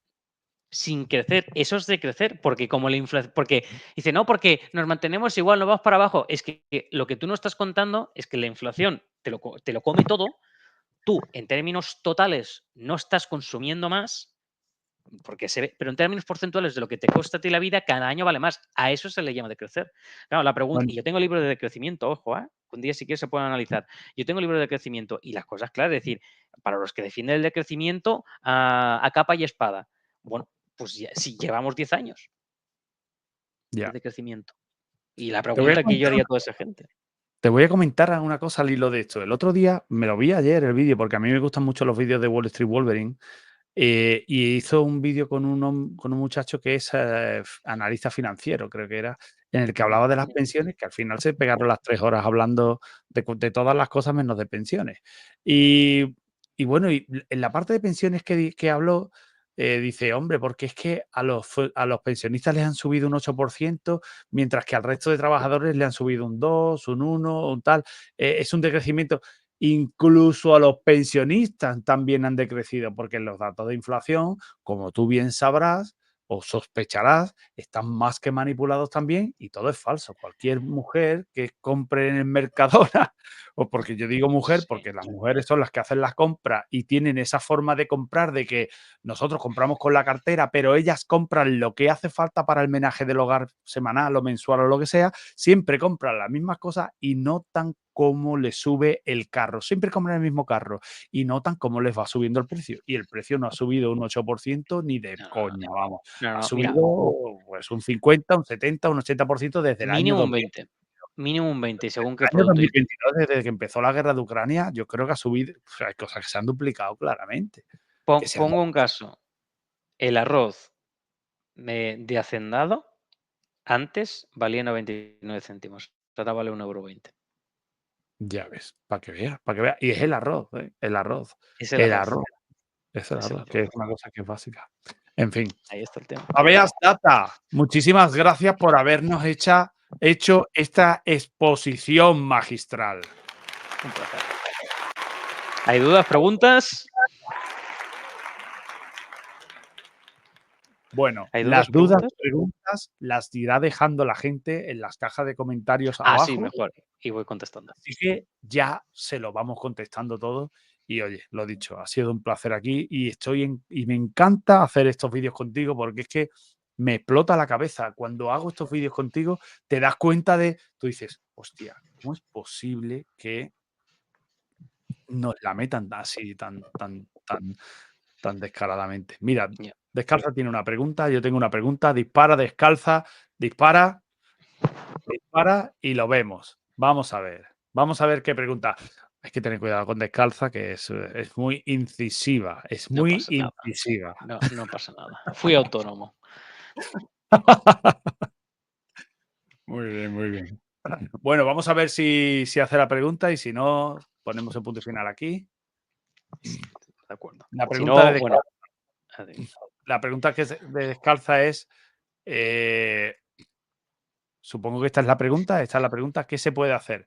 sin crecer. Eso es decrecer, porque como la inflación, porque dice, no, porque nos mantenemos igual, no vamos para abajo. Es que lo que tú no estás contando es que la inflación te lo come todo. Tú, en términos totales, no estás consumiendo más, porque se ve, pero en términos porcentuales de lo que te cuesta a ti la vida, cada año vale más. A eso se le llama decrecer. Claro, la pregunta, Bueno, y yo tengo libros de decrecimiento, ojo, un día si quieres se pueden analizar. Yo tengo libros de decrecimiento y las cosas claras, es decir, para los que defienden el decrecimiento a capa y espada. Bueno, pues ya, si llevamos 10 años de ya. decrecimiento. Y la Te voy a pregunta que yo comentar haría a toda esa gente. Te voy a comentar una cosa al hilo de esto. El otro día me lo vi ayer el vídeo, porque a mí me gustan mucho los vídeos de Wall Street Wolverine. Y hizo un vídeo con un muchacho que es analista financiero, creo que era, en el que hablaba de las Ujú. pensiones, que al final se pegaron las 3 horas hablando de todas las cosas menos de pensiones. Y, y bueno, y en la parte de pensiones que habló, dice, hombre, porque es que a los pensionistas les han subido un 8%, mientras que al resto de trabajadores le han subido un 2, un 1, un tal. Es un decrecimiento. incluso a los pensionistas también han decrecido, porque los datos de inflación, como tú bien sabrás o sospecharás, están más que manipulados también y todo es falso. Cualquier mujer que compre en el Mercadona, o porque yo digo mujer, Sí, porque las mujeres son las que hacen las compras y tienen esa forma de comprar de que nosotros compramos con la cartera, pero ellas compran lo que hace falta para el menaje del hogar semanal o mensual o lo que sea, siempre compran las mismas cosas y notan cómo les sube el carro. Siempre compran el mismo carro y notan cómo les va subiendo el precio. Y el precio no ha subido un 8% ni de no, no, no, coña, vamos. no, Ha no, mira, subido pues un 50, un 70, un 80% desde el año mínimo un 2000. 20, mínimo un 20, según qué El año producto. 2022, desde que empezó la guerra de Ucrania, yo creo que ha subido, o sea, hay cosas que se han duplicado claramente. Que se han Pongo un caso, el arroz de hacendado antes valía 99 céntimos, ahora vale 1,20 €. Ya ves, para que veas, para que veas. Y es el arroz, ¿eh? El arroz. Es el El arroz, arroz. Es el es el arroz, que arroz. es una cosa que es básica. En fin. Ahí está el tema. Abeas Data, muchísimas gracias por habernos hecho esta exposición magistral. Un placer. ¿Hay dudas, preguntas? Bueno, ¿Hay dudas, las dudas, preguntas? preguntas las irá dejando la gente en las cajas de comentarios Ah, sí, abajo. mejor. Y voy contestando. Así que ya se lo vamos contestando todo. Y oye, lo dicho, ha sido un placer aquí y y me encanta hacer estos vídeos contigo porque es que me explota la cabeza. Cuando hago estos vídeos contigo, te das cuenta tú dices, hostia, ¿cómo es posible que nos la metan así tan descaradamente? Mira, Ya. Descalza tiene una pregunta, yo tengo una pregunta, dispara, Descalza, dispara. Dispara y lo vemos. Vamos a ver. Vamos a ver qué pregunta. Hay que tener cuidado con Descalza, que es muy incisiva. Es No muy pasa nada. incisiva. No, no pasa nada. Fui autónomo. Muy bien, muy bien. Bueno, vamos a ver si hace la pregunta y si no, ponemos el punto final aquí. De acuerdo. La Si pregunta de no, Descalza, bueno, la pregunta que es de Descalza es, eh, supongo que esta es la pregunta, ¿qué se puede hacer?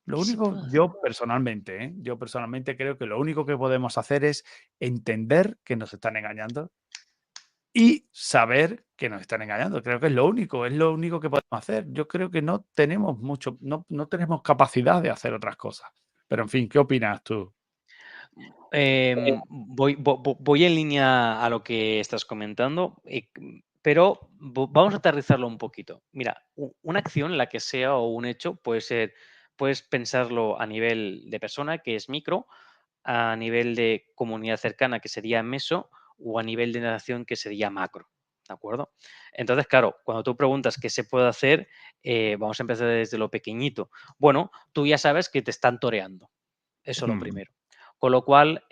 Lo ¿qué se único, puede hacer? yo personalmente creo que lo único que podemos hacer es entender que nos están engañando y saber que nos están engañando. Creo que es lo único que podemos hacer. Yo creo que no tenemos mucho, no tenemos capacidad de hacer otras cosas. Pero en fin, ¿qué opinas tú? Voy en línea a lo que estás comentando, pero vamos a aterrizarlo un poquito. Mira, una acción, la que sea, o un hecho, puede ser, puedes pensarlo a nivel de persona, que es micro, a nivel de comunidad cercana, que sería meso, o a nivel de nación, que sería macro. ¿De acuerdo? Entonces, claro, cuando tú preguntas qué se puede hacer, vamos a empezar desde lo pequeñito. Bueno, tú ya sabes que te están toreando. Eso es lo Mm, primero. Con lo cual,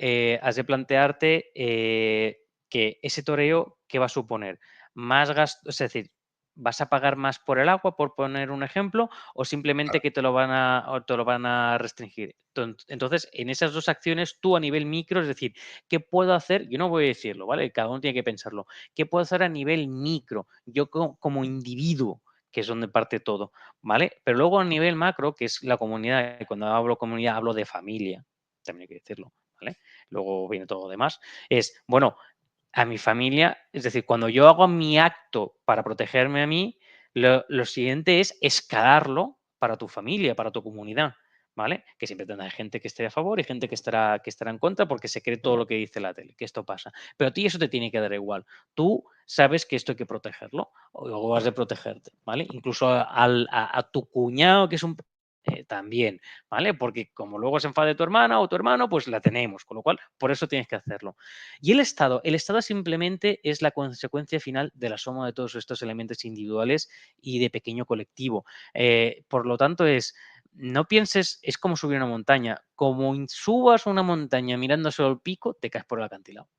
has de plantearte que ese toreo, ¿qué va a suponer? Más gasto, es decir, ¿vas a pagar más por el agua, por poner un ejemplo, o simplemente claro. que te lo van a restringir? Entonces, en esas dos acciones, tú a nivel micro, es decir, ¿qué puedo hacer? Yo no voy a decirlo, ¿vale? Cada uno tiene que pensarlo. ¿Qué puedo hacer a nivel micro? Yo como individuo, que es donde parte todo, ¿vale? Pero luego a nivel macro, que es la comunidad, y cuando hablo comunidad hablo de familia, también hay que decirlo, ¿vale? Luego viene todo lo demás. Es, bueno, a mi familia, es decir, cuando yo hago mi acto para protegerme a mí, lo siguiente es escalarlo para tu familia, para tu comunidad, ¿vale? Que siempre tendrá gente que esté a favor y gente que estará en contra porque se cree todo lo que dice la tele, que esto pasa. Pero a ti eso te tiene que dar igual. Tú sabes que esto hay que protegerlo o has de protegerte, ¿vale? Incluso a tu cuñado, que es un también, ¿vale? Porque como luego se enfade tu hermana o tu hermano, pues la tenemos, con lo cual, por eso tienes que hacerlo. Y el Estado simplemente es la consecuencia final de la suma de todos estos elementos individuales y de pequeño colectivo. Por lo tanto, no pienses, es como subir una montaña. Como subas una montaña mirando solo el pico, te caes por el acantilado.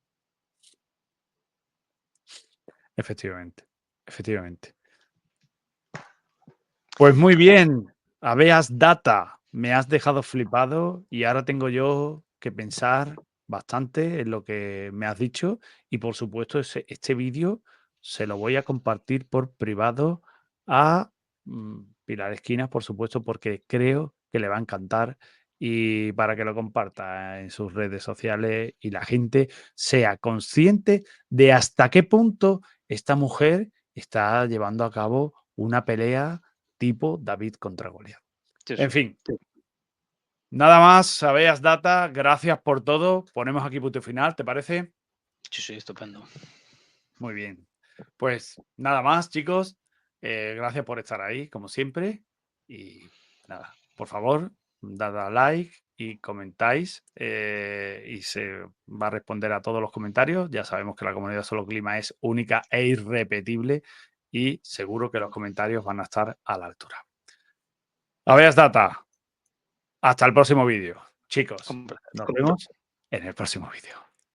Efectivamente, efectivamente. Pues muy bien, Abeas Data, me has dejado flipado y ahora tengo yo que pensar bastante en lo que me has dicho y por supuesto este vídeo se lo voy a compartir por privado a Pilar Esquinas, por supuesto, porque creo que le va a encantar y para que lo comparta en sus redes sociales y la gente sea consciente de hasta qué punto esta mujer está llevando a cabo una pelea tipo David contra Goliat. Sí, En sí. fin, nada más, Sabeas Data, gracias por todo. Ponemos aquí punto final, ¿te parece? Sí, sí, estupendo. Muy bien. Pues nada más, chicos. Gracias por estar ahí, como siempre. Y nada, por favor, dad a like y comentáis. Y se va a responder a todos los comentarios. Ya sabemos que la comunidad Solo Clima es única e irrepetible. Y seguro que los comentarios van a estar a la altura. Aveas Data. Hasta el próximo vídeo. Chicos, Un placer. nos vemos en el próximo vídeo.